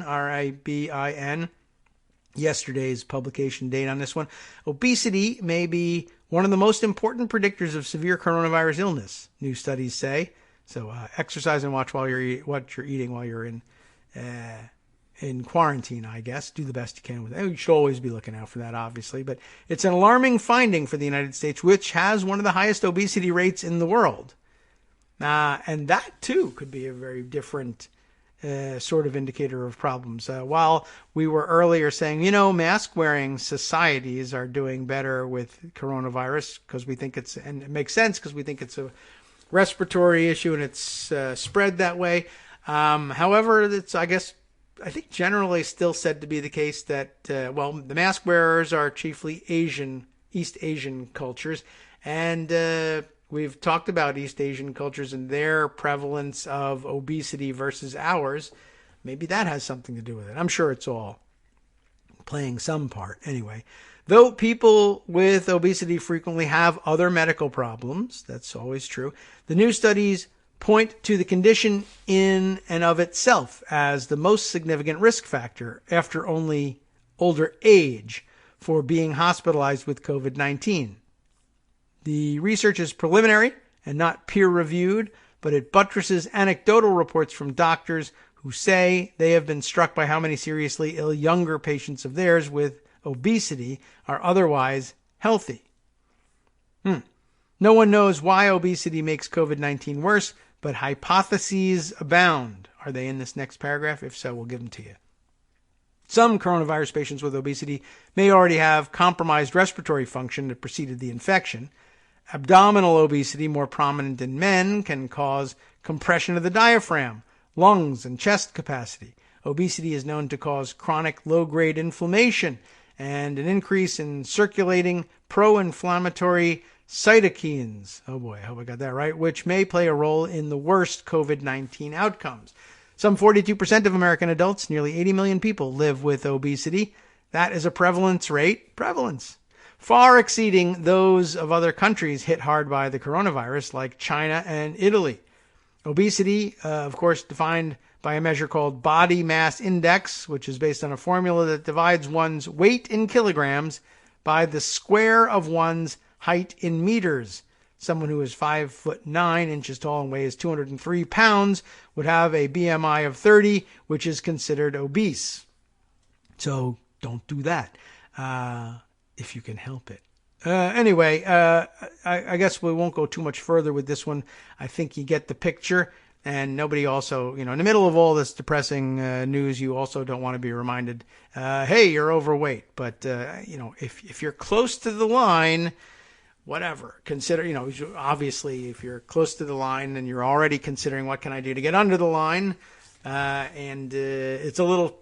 R-I-B-I-N. Yesterday's publication date on this one. Obesity may be one of the most important predictors of severe coronavirus illness, new studies say. So exercise and watch what you're eating while you're in quarantine, I guess. Do the best you can with it. You should always be looking out for that, obviously. But it's an alarming finding for the United States, which has one of the highest obesity rates in the world. And that, too, could be a very different sort of indicator of problems. While we were earlier saying, mask-wearing societies are doing better with coronavirus because we think and it makes sense because we think it's a respiratory issue and it's spread that way. However, I think generally still said to be the case that, the mask wearers are chiefly East Asian cultures. And we've talked about East Asian cultures and their prevalence of obesity versus ours. Maybe that has something to do with it. I'm sure it's all playing some part anyway. Though people with obesity frequently have other medical problems, that's always true, the new studies point to the condition in and of itself as the most significant risk factor after only older age for being hospitalized with COVID-19. The research is preliminary and not peer-reviewed, but it buttresses anecdotal reports from doctors who say they have been struck by how many seriously ill younger patients of theirs with obesity are otherwise healthy. No one knows why obesity makes COVID-19 worse, but hypotheses abound. Are they in this next paragraph? If so, we'll give them to you. Some coronavirus patients with obesity may already have compromised respiratory function that preceded the infection. Abdominal obesity, more prominent in men, can cause compression of the diaphragm, lungs, and chest capacity. Obesity is known to cause chronic low-grade inflammation and an increase in circulating pro-inflammatory cytokines. Oh boy, I hope I got that right, which may play a role in the worst COVID-19 outcomes. Some 42% of American adults, nearly 80 million people, live with obesity. That is a prevalence far exceeding those of other countries hit hard by the coronavirus, like China and Italy. Obesity, of course, defined by a measure called body mass index, which is based on a formula that divides one's weight in kilograms by the square of one's height in meters. Someone who is 5'9" tall and weighs 203 pounds would have a BMI of 30, which is considered obese. So don't do that if you can help it. Anyway, I guess we won't go too much further with this one. I think you get the picture. And nobody also, in the middle of all this depressing news, you also don't want to be reminded, hey, you're overweight. But, if you're close to the line, whatever, consider, obviously if you're close to the line, then you're already considering what can I do to get under the line. And it's a little,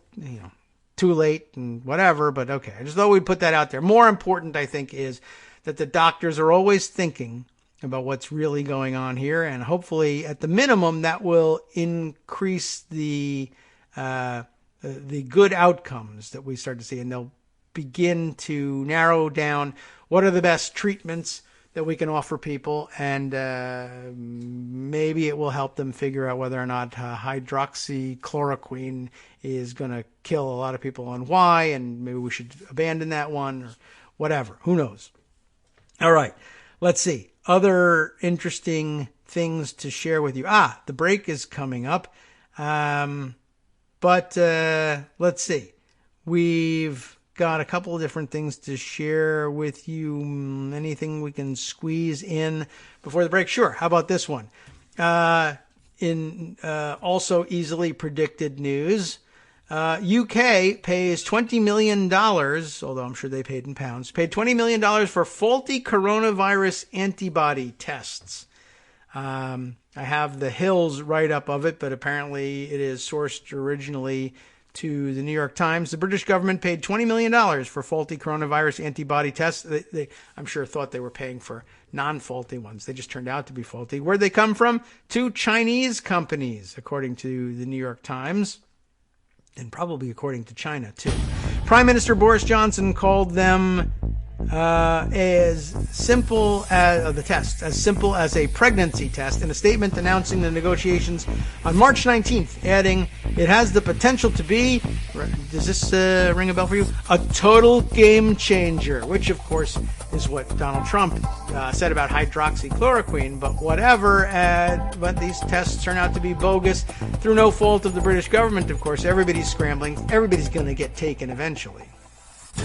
too late and whatever. But okay, I just thought we'd put that out there. More important, I think, is that the doctors are always thinking about what's really going on here, and hopefully, at the minimum, that will increase the good outcomes that we start to see, and they'll begin to narrow down what are the best treatments that we can offer people, and maybe it will help them figure out whether or not hydroxychloroquine is going to kill a lot of people and why, and maybe we should abandon that one or whatever. Who knows? All right, let's see. Other interesting things to share with you. The break is coming up. But let's see. We've got a couple of different things to share with you. Anything we can squeeze in before the break? Sure. How about this one? In also easily predicted news, UK pays $20 million, although I'm sure they paid in pounds, paid $20 million for faulty coronavirus antibody tests. I have the Hills write-up of it, but apparently it is sourced originally to the New York Times, the British government paid $20 million for faulty coronavirus antibody tests. They, I'm sure, thought they were paying for non-faulty ones. They just turned out to be faulty. Where'd they come from? Two Chinese companies, according to the New York Times, and probably according to China, too. Prime Minister Boris Johnson called them as simple as the tests, as simple as a pregnancy test, in a statement announcing the negotiations on March 19th, adding, it has the potential to be, does this ring a bell for you? A total game changer, which of course is what Donald Trump said about hydroxychloroquine, but whatever, but these tests turn out to be bogus through no fault of the British government, of course. Everybody's scrambling. Everybody's going to get taken eventually.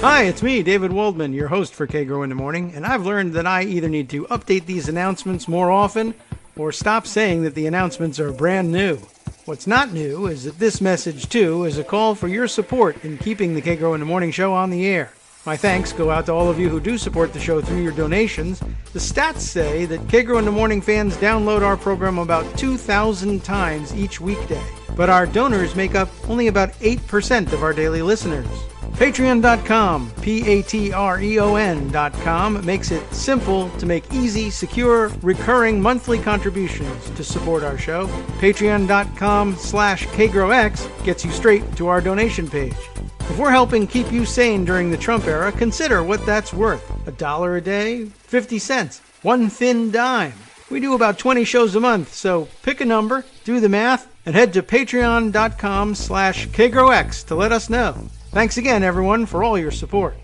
Hi, it's me, David Waldman, your host for Kagro in the Morning, and I've learned that I either need to update these announcements more often or stop saying that the announcements are brand new. What's not new is that this message, too, is a call for your support in keeping the Kagro in the Morning show on the air. My thanks go out to all of you who do support the show through your donations. The stats say that Kagro in the Morning fans download our program about 2,000 times each weekday, but our donors make up only about 8% of our daily listeners. Patreon.com, Patreon.com, makes it simple to make easy, secure, recurring monthly contributions to support our show. Patreon.com/KagroX gets you straight to our donation page. If we're helping keep you sane during the Trump era, consider what that's worth. $1 a day? 50 cents? One thin dime? We do about 20 shows a month, so pick a number, do the math, and head to Patreon.com/KagroX to let us know. Thanks again, everyone, for all your support.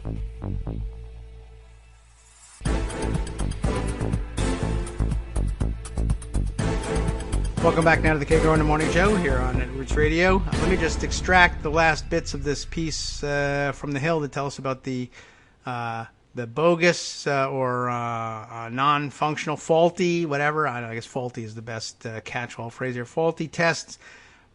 Welcome back now to the Kagro in the Morning Show here on Roots Radio. Let me just extract the last bits of this piece from The Hill to tell us about the bogus or non-functional, faulty, whatever. I guess faulty is the best catch-all phrase here. Faulty tests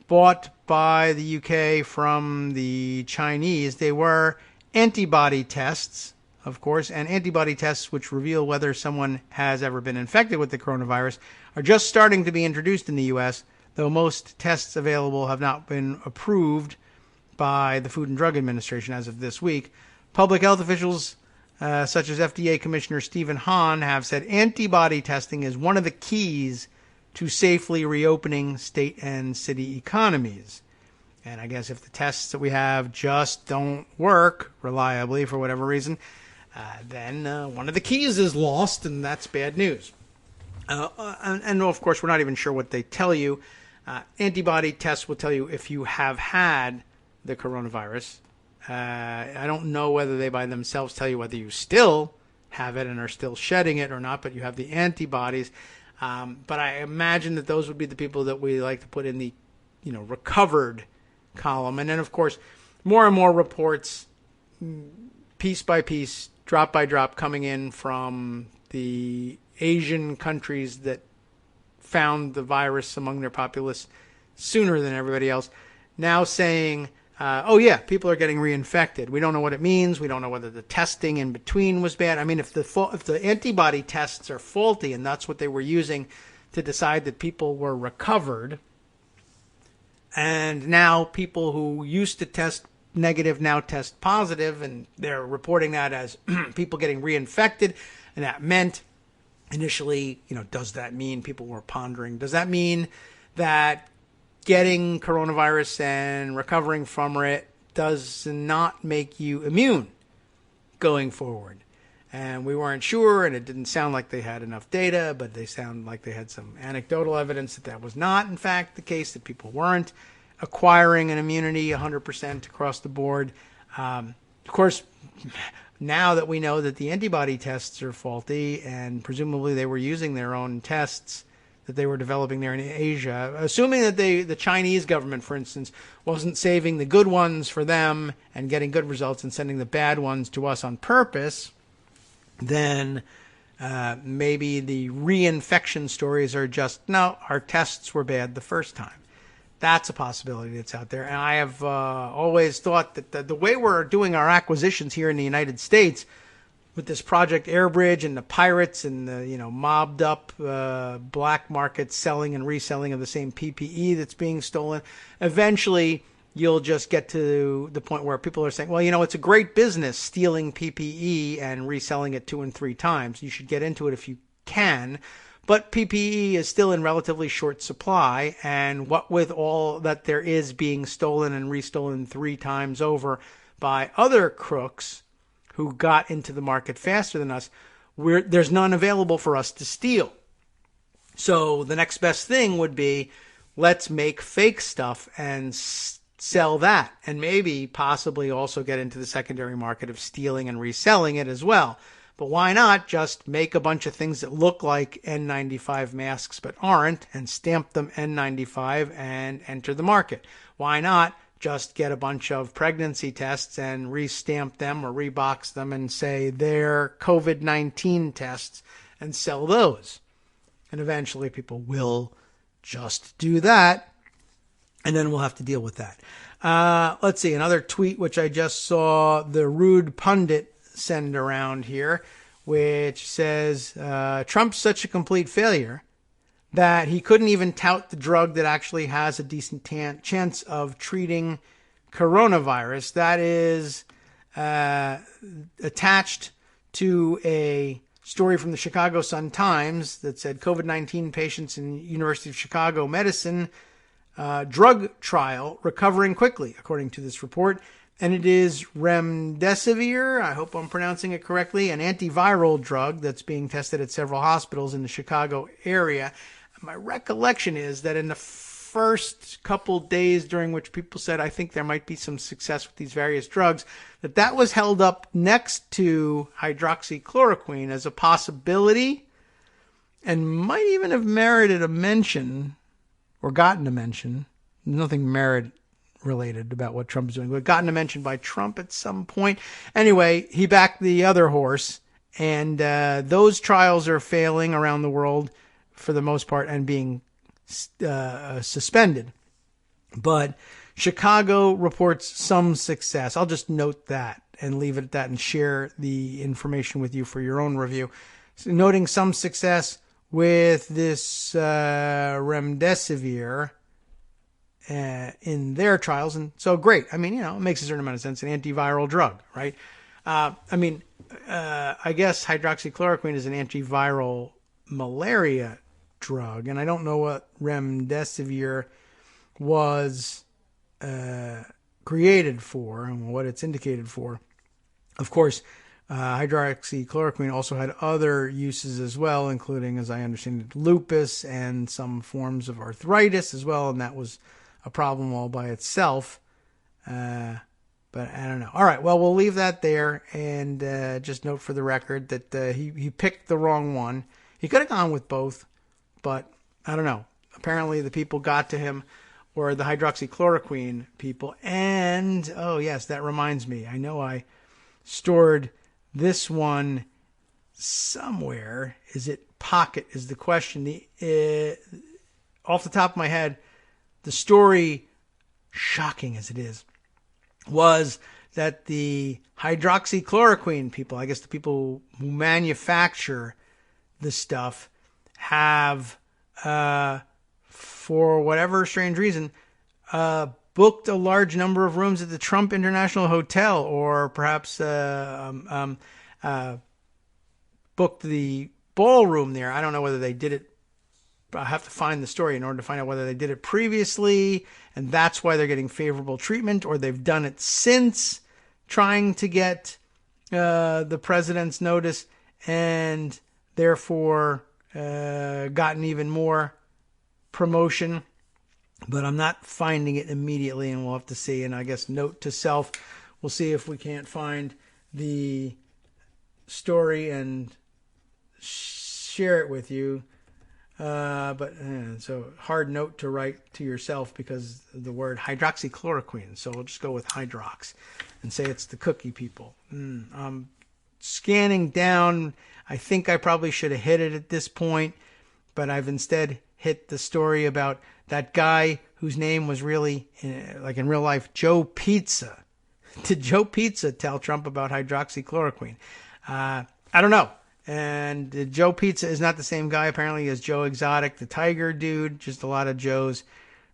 bought by the UK from the Chinese. They were antibody tests, of course, and antibody tests which reveal whether someone has ever been infected with the coronavirus are just starting to be introduced in the U.S., though most tests available have not been approved by the Food and Drug Administration as of this week. Public health officials such as FDA Commissioner Stephen Hahn have said antibody testing is one of the keys to safely reopening state and city economies. And I guess if the tests that we have just don't work reliably for whatever reason, then one of the keys is lost, and that's bad news. And of course, we're not even sure what they tell you. Antibody tests will tell you if you have had the coronavirus. I don't know whether they by themselves tell you whether you still have it and are still shedding it or not, but you have the antibodies. But I imagine that those would be the people that we like to put in the, recovered column. And then, of course, more and more reports, piece by piece, drop by drop, coming in from the Asian countries that found the virus among their populace sooner than everybody else, now saying, people are getting reinfected. We don't know what it means. We don't know whether the testing in between was bad. I mean, if the antibody tests are faulty, and that's what they were using to decide that people were recovered, and now people who used to test negative now test positive, and they're reporting that as people getting reinfected, and that meant initially, does that mean, people were pondering, does that mean that getting coronavirus and recovering from it does not make you immune going forward? And we weren't sure, and it didn't sound like they had enough data, but they sound like they had some anecdotal evidence that was not, in fact, the case, that people weren't acquiring an immunity 100% across the board. Of course, now that we know that the antibody tests are faulty, and presumably they were using their own tests that they were developing there in Asia, assuming that the Chinese government, for instance, wasn't saving the good ones for them and getting good results and sending the bad ones to us on purpose, then maybe the reinfection stories are just, no, our tests were bad the first time. That's a possibility that's out there. And I have always thought that the way we're doing our acquisitions here in the United States, with this Project Airbridge and the pirates and the mobbed up black market selling and reselling of the same PPE that's being stolen, eventually you'll just get to the point where people are saying, well, it's a great business stealing PPE and reselling it 2 and 3 times. You should get into it if you can. But PPE is still in relatively short supply. And what with all that there is being stolen and restolen 3 times over by other crooks who got into the market faster than us, there's none available for us to steal. So the next best thing would be, let's make fake stuff and sell that, and maybe possibly also get into the secondary market of stealing and reselling it as well. But why not just make a bunch of things that look like N95 masks but aren't, and stamp them N95 and enter the market? Why not just get a bunch of pregnancy tests and restamp them or rebox them and say they're COVID-19 tests and sell those? And eventually people will just do that, and then we'll have to deal with that. Let's see, another tweet which I just saw the Rude Pundit send around here, which says, Trump's such a complete failure that he couldn't even tout the drug that actually has a decent chance of treating coronavirus. That is attached to a story from the Chicago Sun-Times that said COVID-19 patients in University of Chicago medicine drug trial recovering quickly, according to this report. And it is remdesivir, I hope I'm pronouncing it correctly, an antiviral drug that's being tested at several hospitals in the Chicago area. My recollection is that in the first couple days during which people said, I think there might be some success with these various drugs, that was held up next to hydroxychloroquine as a possibility and might even have merited a mention or gotten a mention. Nothing merit related about what Trump is doing, but gotten a mention by Trump at some point. Anyway, he backed the other horse, and those trials are failing around the world for the most part and being suspended. But Chicago reports some success. I'll just note that and leave it at that and share the information with you for your own review. So noting some success with this remdesivir in their trials. And so great. I mean, it makes a certain amount of sense. An antiviral drug, right? I guess hydroxychloroquine is an antiviral malaria drug. And I don't know what remdesivir was created for and what it's indicated for. Of course, hydroxychloroquine also had other uses as well, including, as I understand it, lupus and some forms of arthritis as well, and that was a problem all by itself. But I don't know. All right, well, we'll leave that there, and just note for the record that he picked the wrong one. He could have gone with both, but I don't know. Apparently the people got to him were the hydroxychloroquine people. And, oh yes, that reminds me. I know I stored this one somewhere. Is it pocket is the question. Off the top of my head, the story, shocking as it is, was that the hydroxychloroquine people, I guess the people who manufacture the stuff, have, for whatever strange reason, booked a large number of rooms at the Trump International Hotel, or perhaps booked the ballroom there. I don't know whether they did it. I have to find the story in order to find out whether they did it previously, and that's why they're getting favorable treatment, or they've done it since trying to get the president's notice, and therefore gotten even more promotion. But I'm not finding it immediately, and we'll have to see. And I guess note to self, we'll see if we can't find the story and share it with you. So hard note to write to yourself because of the word hydroxychloroquine. So we'll just go with hydrox and say it's the cookie people. I'm scanning down. I think I probably should have hit it at this point, but I've instead hit the story about that guy whose name was really, like in real life, Joe Pizza. Did Joe Pizza tell Trump about hydroxychloroquine? I don't know. And Joe Pizza is not the same guy, apparently, as Joe Exotic, the tiger dude. Just a lot of Joes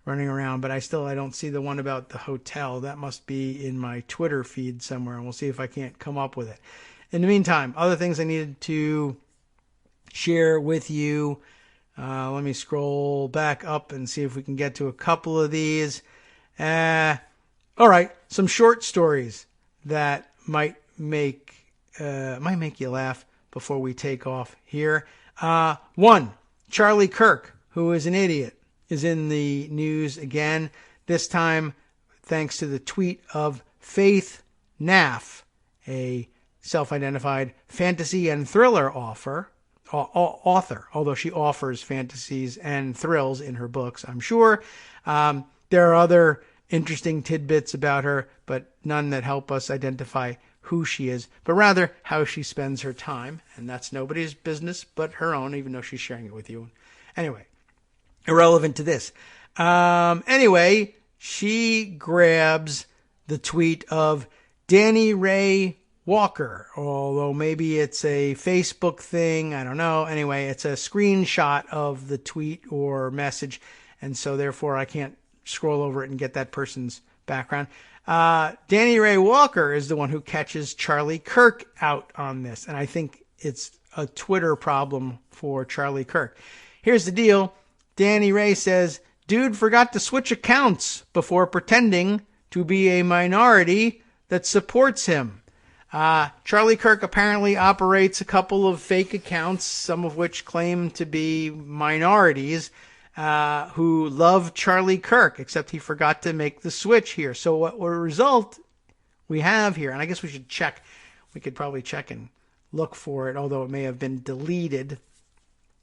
running around, but I don't see the one about the hotel. That must be in my Twitter feed somewhere, and we'll see if I can't come up with it. In the meantime, other things I needed to share with you. Let me scroll back up and see if we can get to a couple of these. All right, some short stories that might make you laugh before we take off here. One, Charlie Kirk, who is an idiot, is in the news again. This time, thanks to the tweet of Faith Naff, a self-identified fantasy and thriller author, although she offers fantasies and thrills in her books, I'm sure. There are other interesting tidbits about her, but none that help us identify who she is, but rather how she spends her time. And that's nobody's business but her own, even though she's sharing it with you. Anyway, irrelevant to this. Anyway, she grabs the tweet of Danny Ray Walker, although maybe it's a Facebook thing. I don't know. Anyway, it's a screenshot of the tweet or message, and so therefore I can't scroll over it and get that person's background. Danny Ray Walker is the one who catches Charlie Kirk out on this, and I think it's a Twitter problem for Charlie Kirk. Here's the deal. Danny Ray says, dude forgot to switch accounts before pretending to be a minority that supports him. Charlie Kirk apparently operates a couple of fake accounts, some of which claim to be minorities who love Charlie Kirk, except he forgot to make the switch here. So what result we have here, and I guess we should check, we could probably check and look for it, although it may have been deleted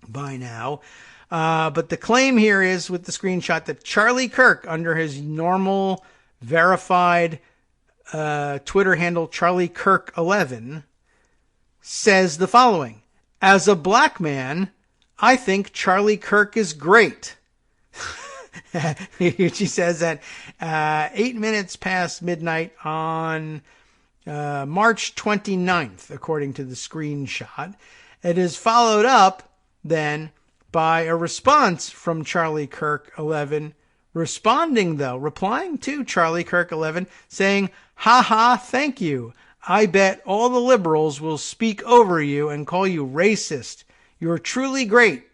by now. But the claim here is with the screenshot that Charlie Kirk, under his normal verified Twitter handle Charlie Kirk 11, says the following: as a black man, I think Charlie Kirk is great. She says at 8 minutes past midnight on March 29th, according to the screenshot. It is followed up then by a response from Charlie Kirk 11, replying to Charlie Kirk 11, saying, haha, thank you. I bet all the liberals will speak over you and call you racist. You're truly great.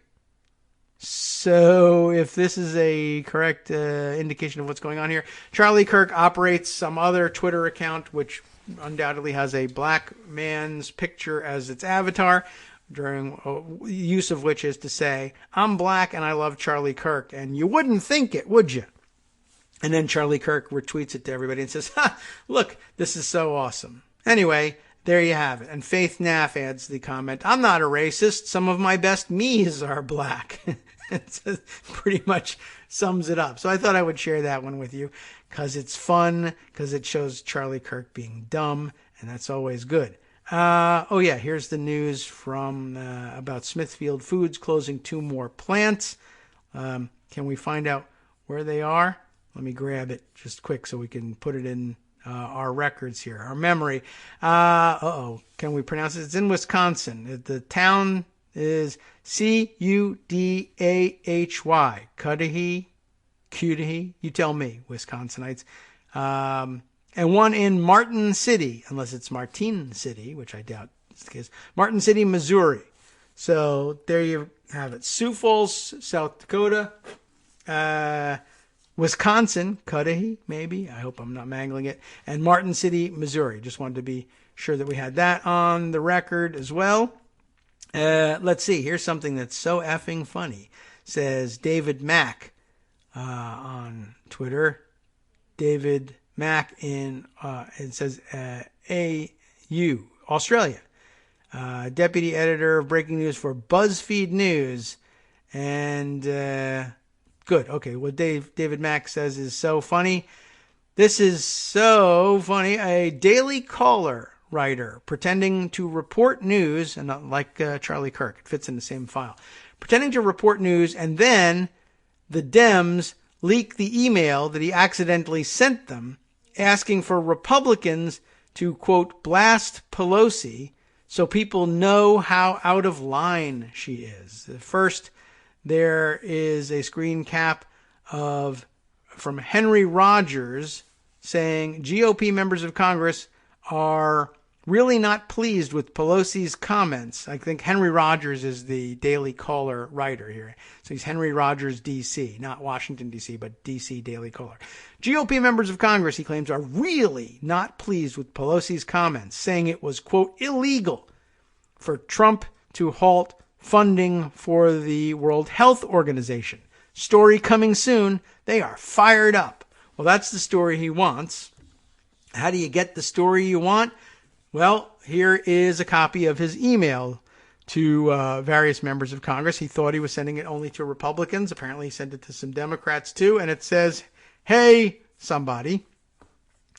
So if this is a correct indication of what's going on here, Charlie Kirk operates some other Twitter account, which undoubtedly has a black man's picture as its avatar, during use of which is to say, I'm black and I love Charlie Kirk. And you wouldn't think it, would you? And then Charlie Kirk retweets it to everybody and says, ha, look, this is so awesome. Anyway, there you have it. And Faith Naff adds the comment, I'm not a racist. Some of my best me's are black. It pretty much sums it up. So I thought I would share that one with you because it's fun, because it shows Charlie Kirk being dumb, and that's always good. Here's the news from about Smithfield Foods closing 2 more plants. Can we find out where they are? Let me grab it just quick so we can put it in our records here, our memory. Can we pronounce it? It's in Wisconsin. The town is Cudahy. Cudahy? You tell me, Wisconsinites. And one in Martin City, unless it's Martin City, which I doubt is the case. Martin City, Missouri. So there you have it. Sioux Falls, South Dakota. Wisconsin, Cudahy, maybe. I hope I'm not mangling it. And Martin City, Missouri. Just wanted to be sure that we had that on the record as well. Let's see. Here's something that's so effing funny. Says David Mack on Twitter. David Mack it says AU, Australia. Deputy editor of breaking news for BuzzFeed News. And good. Okay, what David Mack says is so funny. This is so funny. A Daily Caller writer pretending to report news, and not like Charlie Kirk, it fits in the same file, pretending to report news, and then the Dems leak the email that he accidentally sent them asking for Republicans to, quote, blast Pelosi so people know how out of line she is. First, there is a screen cap of from Henry Rogers saying GOP members of Congress are really not pleased with Pelosi's comments. I think Henry Rogers is the Daily Caller writer here. So he's Henry Rogers, D.C., not Washington, D.C., but D.C. Daily Caller. GOP members of Congress, he claims, are really not pleased with Pelosi's comments, saying it was, quote, illegal for Trump to halt funding for the World Health Organization. Story coming soon. They are fired up. Well, that's the story he wants. How do you get the story you want? Well, here is a copy of his email to various members of Congress. He thought he was sending it only to Republicans. Apparently, he sent it to some Democrats, too. And it says, hey, somebody,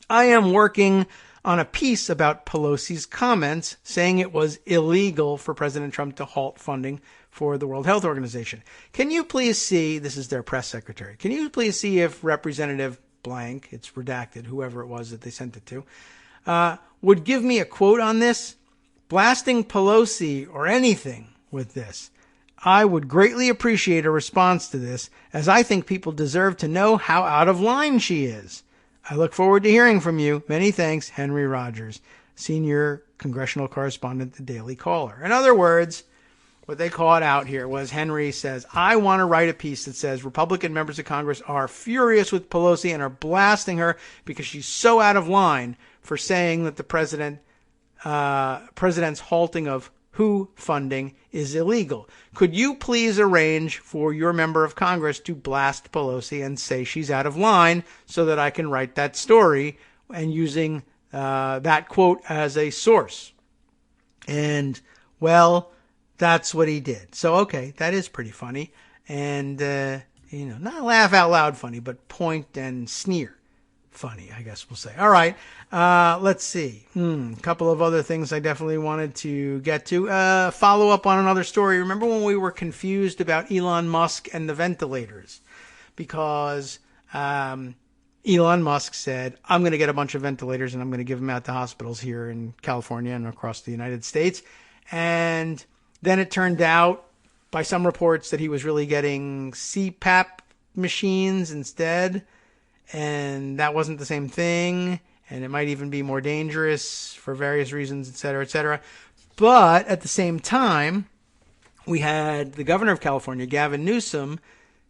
I am working on a piece about Pelosi's comments saying it was illegal for President Trump to halt funding for the World Health Organization. Can you please see, this is their press secretary, can you please see if Representative blank, it's redacted, whoever it was that they sent it to, would give me a quote on this? Blasting Pelosi or anything with this. I would greatly appreciate a response to this, as I think people deserve to know how out of line she is. I look forward to hearing from you. Many thanks, Henry Rogers, senior congressional correspondent, The Daily Caller. In other words, what they caught out here was Henry says, I want to write a piece that says Republican members of Congress are furious with Pelosi and are blasting her because she's so out of line for saying that the president's halting of WHO funding is illegal. Could you please arrange for your member of Congress to blast Pelosi and say she's out of line so that I can write that story and using that quote as a source? And, well, that's what he did. So, okay, that is pretty funny. And, not laugh out loud funny, but point and sneer funny, I guess we'll say. All right, let's see. A couple of other things I definitely wanted to get to. Follow up on another story. Remember when we were confused about Elon Musk and the ventilators? Because Elon Musk said, I'm going to get a bunch of ventilators and I'm going to give them out to hospitals here in California and across the United States. And then it turned out by some reports that he was really getting CPAP machines instead. And that wasn't the same thing. And it might even be more dangerous for various reasons, et cetera, et cetera. But at the same time, we had the governor of California, Gavin Newsom,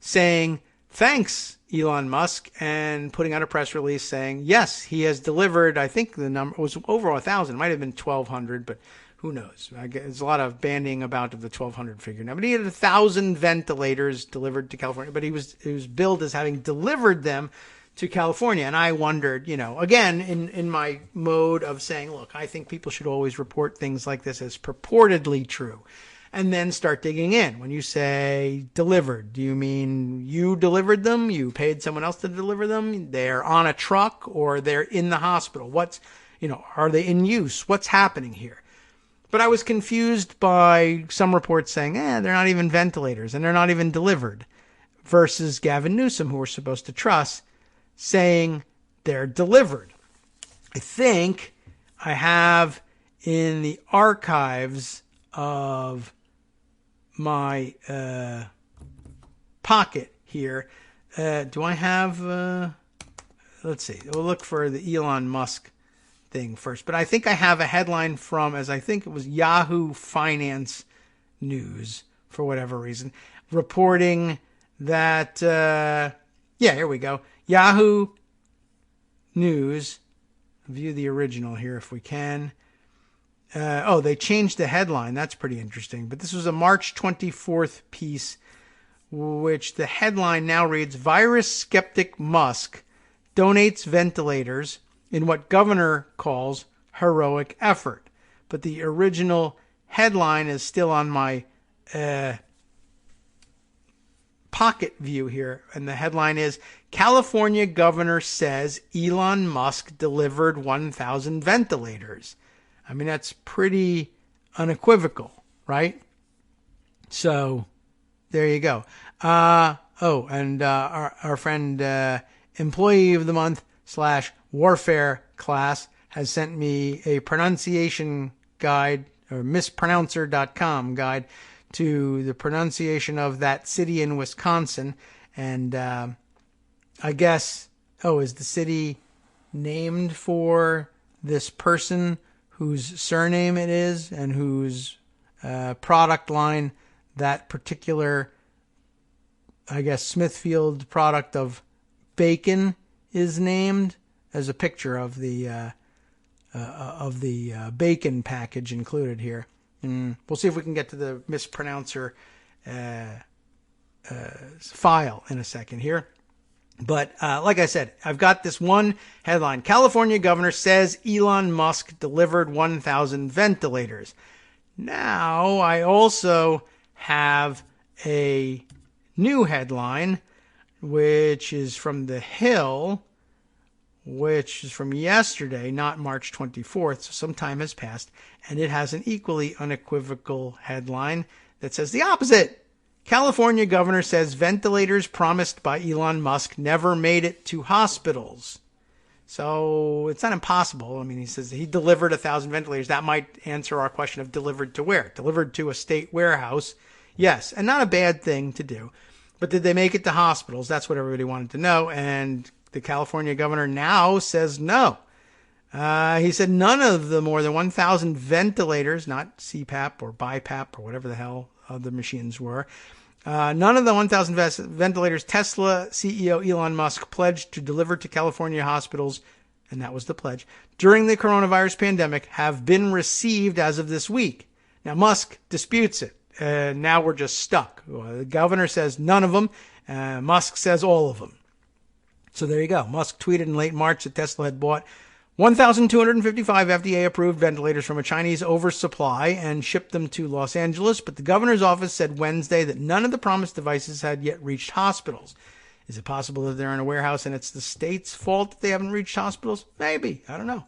saying, thanks, Elon Musk, and putting out a press release saying, yes, he has delivered, I think the number was over 1,000. It might have been 1,200, but who knows? There's a lot of bandying about of the 1,200 figure now. But he had 1,000 ventilators delivered to California, but he was billed as having delivered them to California. And I wondered, again, in my mode of saying, look, I think people should always report things like this as purportedly true. And then start digging in. When you say delivered, do you mean you delivered them? You paid someone else to deliver them? They're on a truck or they're in the hospital? Are they in use? What's happening here? But I was confused by some reports saying, they're not even ventilators and they're not even delivered, versus Gavin Newsom, who we're supposed to trust, saying they're delivered. I think I have in the archives of my pocket here. Do I have, let's see, we'll look for the Elon Musk thing first. But I think I have a headline from, as I think it was Yahoo Finance News, for whatever reason, reporting that, here we go. Yahoo News, view the original here if we can. They changed the headline. That's pretty interesting. But this was a March 24th piece, which the headline now reads, Virus Skeptic Musk donates ventilators in what governor calls heroic effort. But the original headline is still on my pocket view here. And the headline is, California governor says Elon Musk delivered 1,000 ventilators. I mean, that's pretty unequivocal, right? So there you go. And our friend, Employee of the Month / Warfare class has sent me a pronunciation guide, or mispronouncer.com guide to the pronunciation of that city in Wisconsin. And I guess, is the city named for this person whose surname it is and whose product line that particular, I guess, Smithfield product of bacon is named, as a picture of the bacon package included here. And we'll see if we can get to the mispronouncer file in a second here. But like I said, I've got this one headline. California governor says Elon Musk delivered 1,000 ventilators. Now, I also have a new headline, which is from The Hill, which is from yesterday, not March 24th, so some time has passed, and it has an equally unequivocal headline that says the opposite. California governor says ventilators promised by Elon Musk never made it to hospitals. So it's not impossible. I mean, he says he delivered 1,000 ventilators. That might answer our question of delivered to where? Delivered to a state warehouse. Yes, and not a bad thing to do. But did they make it to hospitals? That's what everybody wanted to know. And the California governor now says no. He said none of the more than 1,000 ventilators, not CPAP or BiPAP or whatever the hell the machines were, none of the 1,000 ventilators Tesla CEO Elon Musk pledged to deliver to California hospitals, and that was the pledge, during the coronavirus pandemic have been received as of this week. Now, Musk disputes it. Now we're just stuck. The governor says none of them. Musk says all of them. So there you go. Musk tweeted in late March that Tesla had bought 1,255 FDA-approved ventilators from a Chinese oversupply and shipped them to Los Angeles, but the governor's office said Wednesday that none of the promised devices had yet reached hospitals. Is it possible that they're in a warehouse and it's the state's fault that they haven't reached hospitals? Maybe. I don't know.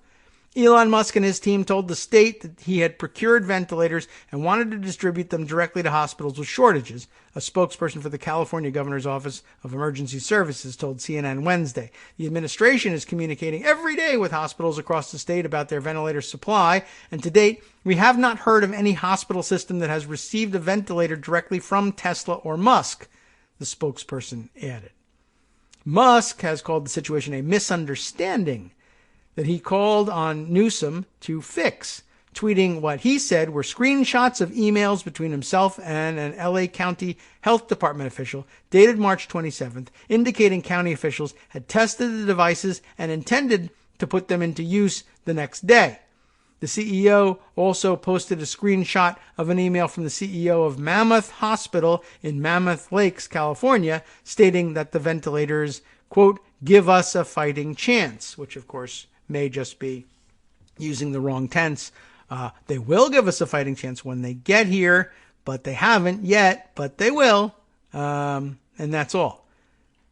Elon Musk and his team told the state that he had procured ventilators and wanted to distribute them directly to hospitals with shortages, a spokesperson for the California Governor's Office of Emergency Services told CNN Wednesday. The administration is communicating every day with hospitals across the state about their ventilator supply, and to date, we have not heard of any hospital system that has received a ventilator directly from Tesla or Musk, the spokesperson added. Musk has called the situation a misunderstanding that he called on Newsom to fix, tweeting what he said were screenshots of emails between himself and an LA County Health Department official dated March 27th, indicating county officials had tested the devices and intended to put them into use the next day. The CEO also posted a screenshot of an email from the CEO of Mammoth Hospital in Mammoth Lakes, California, stating that the ventilators, quote, give us a fighting chance, which of course may just be using the wrong tense. They will give us a fighting chance when they get here, but they haven't yet, but they will. And that's all.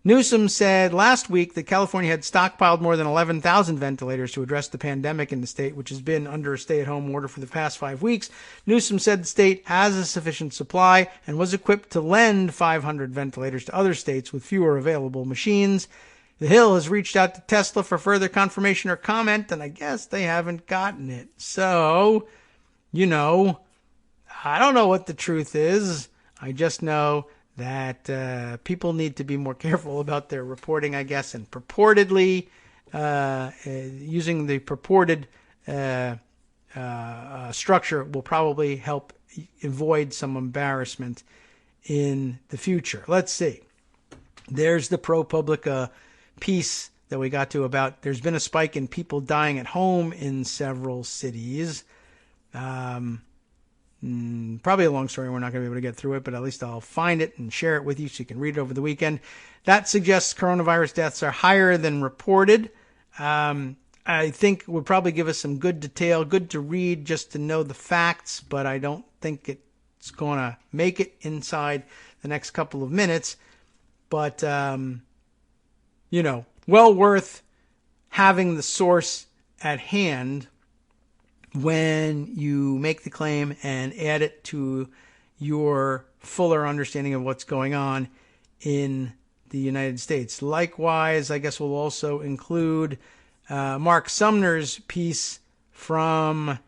Newsom said last week that California had stockpiled more than 11,000 ventilators to address the pandemic in the state, which has been under a stay-at-home order for the past 5 weeks. Newsom said the state has a sufficient supply and was equipped to lend 500 ventilators to other states with fewer available machines. The Hill has reached out to Tesla for further confirmation or comment, and I guess they haven't gotten it. So, I don't know what the truth is. I just know that people need to be more careful about their reporting, I guess, and purportedly using the purported structure will probably help avoid some embarrassment in the future. Let's see. There's the ProPublica piece that we got to about there's been a spike in people dying at home in several cities. Probably a long story. We're not going to be able to get through it, but at least I'll find it and share it with you so you can read it over the weekend. That suggests coronavirus deaths are higher than reported. I think would probably give us some good detail, good to read just to know the facts, but I don't think it's going to make it inside the next couple of minutes. But, well worth having the source at hand when you make the claim and add it to your fuller understanding of what's going on in the United States. Likewise, I guess we'll also include Mark Sumner's piece from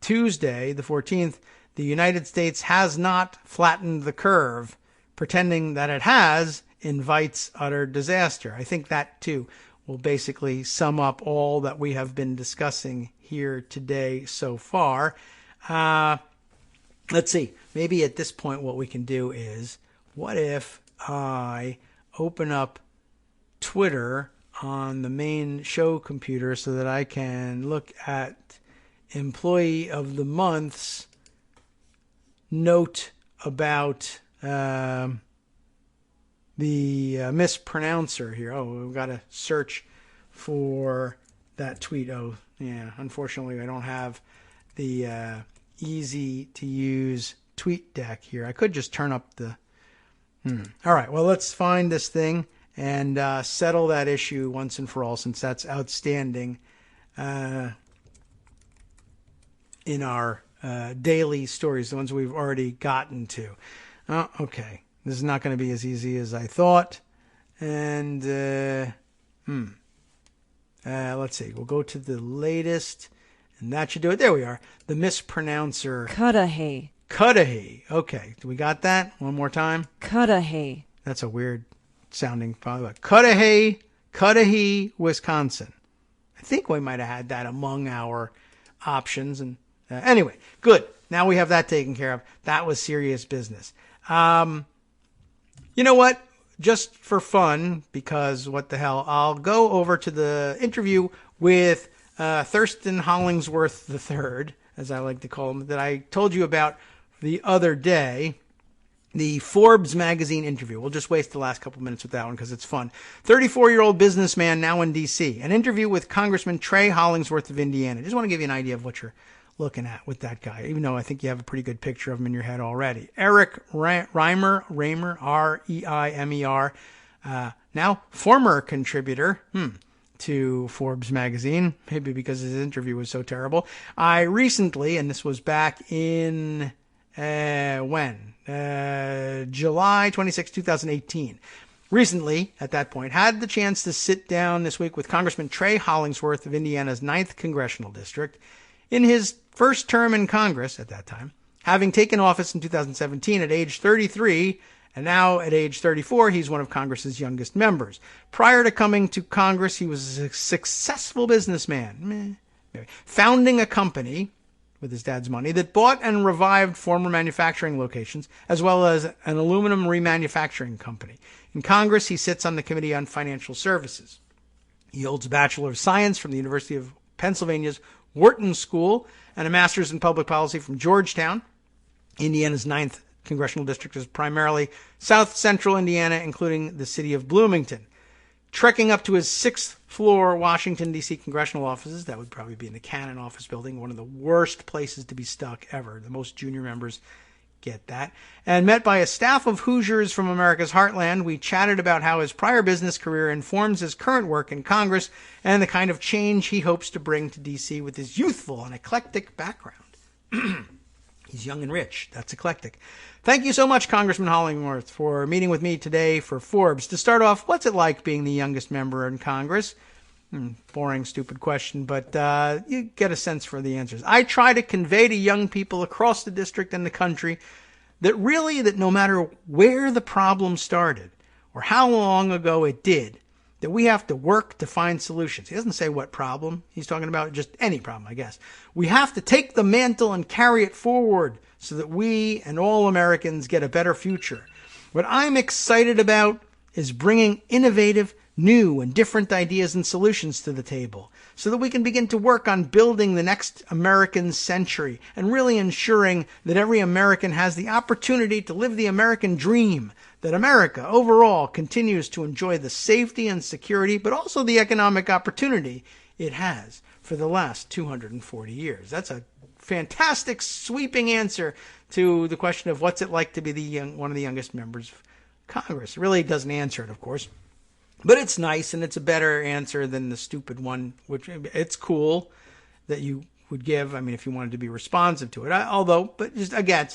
Tuesday, the 14th. The United States has not flattened the curve. Pretending that it has invites utter disaster. I think that, too, will basically sum up all that we have been discussing here today so far. Let's see. Maybe at this point what we can do is, what if I open up Twitter on the main show computer so that I can look at Employee of the Month's note about the mispronouncer here. Oh, we've got to search for that tweet. Oh, yeah. Unfortunately, I don't have the easy to use tweet deck here. I could just turn up the... All right. Well, let's find this thing and settle that issue once and for all, since that's outstanding in our daily stories, the ones we've already gotten to. Okay. This is not going to be as easy as I thought. And let's see. We'll go to the latest, and that should do it. There we are. The mispronouncer. Cudahy. Okay. We got that? One more time. Cudahy. That's a weird sounding probably. Cudahy, Wisconsin. I think we might have had that among our options. And anyway, good. Now we have that taken care of. That was serious business. You know what? Just for fun, because what the hell, I'll go over to the interview with Thurston Hollingsworth III, as I like to call him, that I told you about the other day. The Forbes magazine interview. We'll just waste the last couple minutes with that one because it's fun. 34-year-old businessman now in D.C. An interview with Congressman Trey Hollingsworth of Indiana. Just want to give you an idea of what you're looking at with that guy, even though I think you have a pretty good picture of him in your head already. Eric Reimer, R-E-I-M-E-R, now former contributor to Forbes magazine, maybe because his interview was so terrible. I recently, and this was back in... July 26, 2018. Recently, at that point, had the chance to sit down this week with Congressman Trey Hollingsworth of Indiana's 9th Congressional District. In his first term in Congress at that time, having taken office in 2017 at age 33, and now at age 34, he's one of Congress's youngest members. Prior to coming to Congress, he was a successful businessman, founding a company with his dad's money that bought and revived former manufacturing locations, as well as an aluminum remanufacturing company. In Congress, he sits on the Committee on Financial Services. He holds a Bachelor of Science from the University of Pennsylvania's Wharton School and a Master's in Public Policy from Georgetown. Indiana's 9th Congressional District is primarily south central Indiana, including the city of Bloomington. Trekking up to his 6th floor Washington, D.C. congressional offices, that would probably be in the Cannon office building, one of the worst places to be stuck ever. The most junior members get that. And met by a staff of Hoosiers from America's heartland, we chatted about how his prior business career informs his current work in Congress and the kind of change he hopes to bring to D.C. with his youthful and eclectic background. He's young and rich. That's eclectic. Thank you so much, Congressman Hollingsworth, for meeting with me today for Forbes. To start off, what's it like being the youngest member in Congress? Boring, stupid question, but you get a sense for the answers. I try to convey to young people across the district and the country that no matter where the problem started or how long ago it did, that we have to work to find solutions. He doesn't say what problem he's talking about, just any problem, I guess. We have to take the mantle and carry it forward so that we and all Americans get a better future. What I'm excited about is bringing innovative, new, and different ideas and solutions to the table so that we can begin to work on building the next American century and really ensuring that every American has the opportunity to live the American dream, that America overall continues to enjoy the safety and security, but also the economic opportunity it has for the last 240 years. That's a fantastic, sweeping answer to the question of what's it like to be one of the youngest members of Congress. It really doesn't answer it, of course. But it's nice, and it's a better answer than the stupid one, which it's cool that you would give. I mean, if you wanted to be responsive to it. But just again,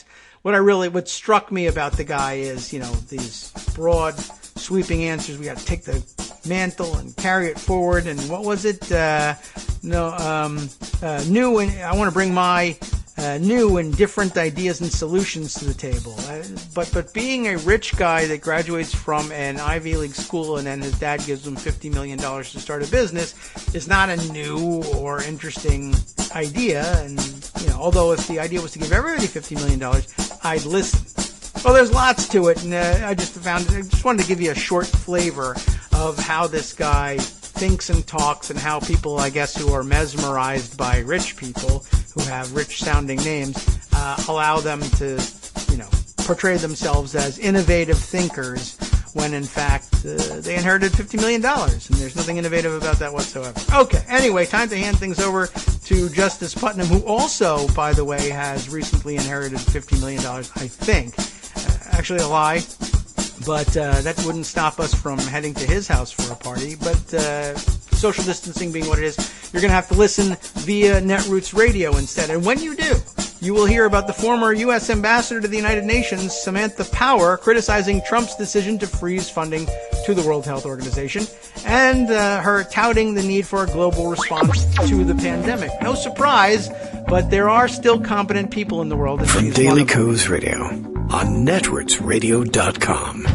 what struck me about the guy is, these broad, sweeping answers. We got to take the mantle and carry it forward. And what was it? New, and I want to bring my new and different ideas and solutions to the table. But being a rich guy that graduates from an Ivy League school and then his dad gives him $50 million to start a business is not a new or interesting idea. And, although if the idea was to give everybody $50 million, I'd listen. Well, there's lots to it, and I just wanted to give you a short flavor of how this guy thinks and talks and how people, I guess, who are mesmerized by rich people who have rich-sounding names, allow them to, portray themselves as innovative thinkers when, in fact, they inherited $50 million, and there's nothing innovative about that whatsoever. Okay, anyway, time to hand things over to Justice Putnam, who also, by the way, has recently inherited $50 million, I think. Actually, a lie. But that wouldn't stop us from heading to his house for a party. But social distancing being what it is, you're going to have to listen via Netroots Radio instead. And when you do, you will hear about the former U.S. Ambassador to the United Nations, Samantha Power, criticizing Trump's decision to freeze funding to the World Health Organization, and her touting the need for a global response to the pandemic. No surprise, but there are still competent people in the world. And from Daily Kos Radio on networksradio.com.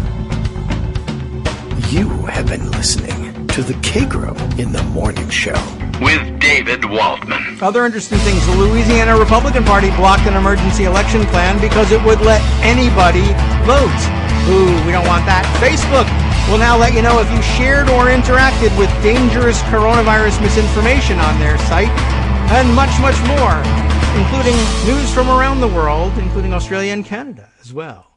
You have been listening to the Kagro in the Morning Show with David Waldman. Other interesting things, the Louisiana Republican Party blocked an emergency election plan because it would let anybody vote. Ooh, we don't want that. Facebook will now let you know if you shared or interacted with dangerous coronavirus misinformation on their site, and much, much more, including news from around the world, including Australia and Canada as well.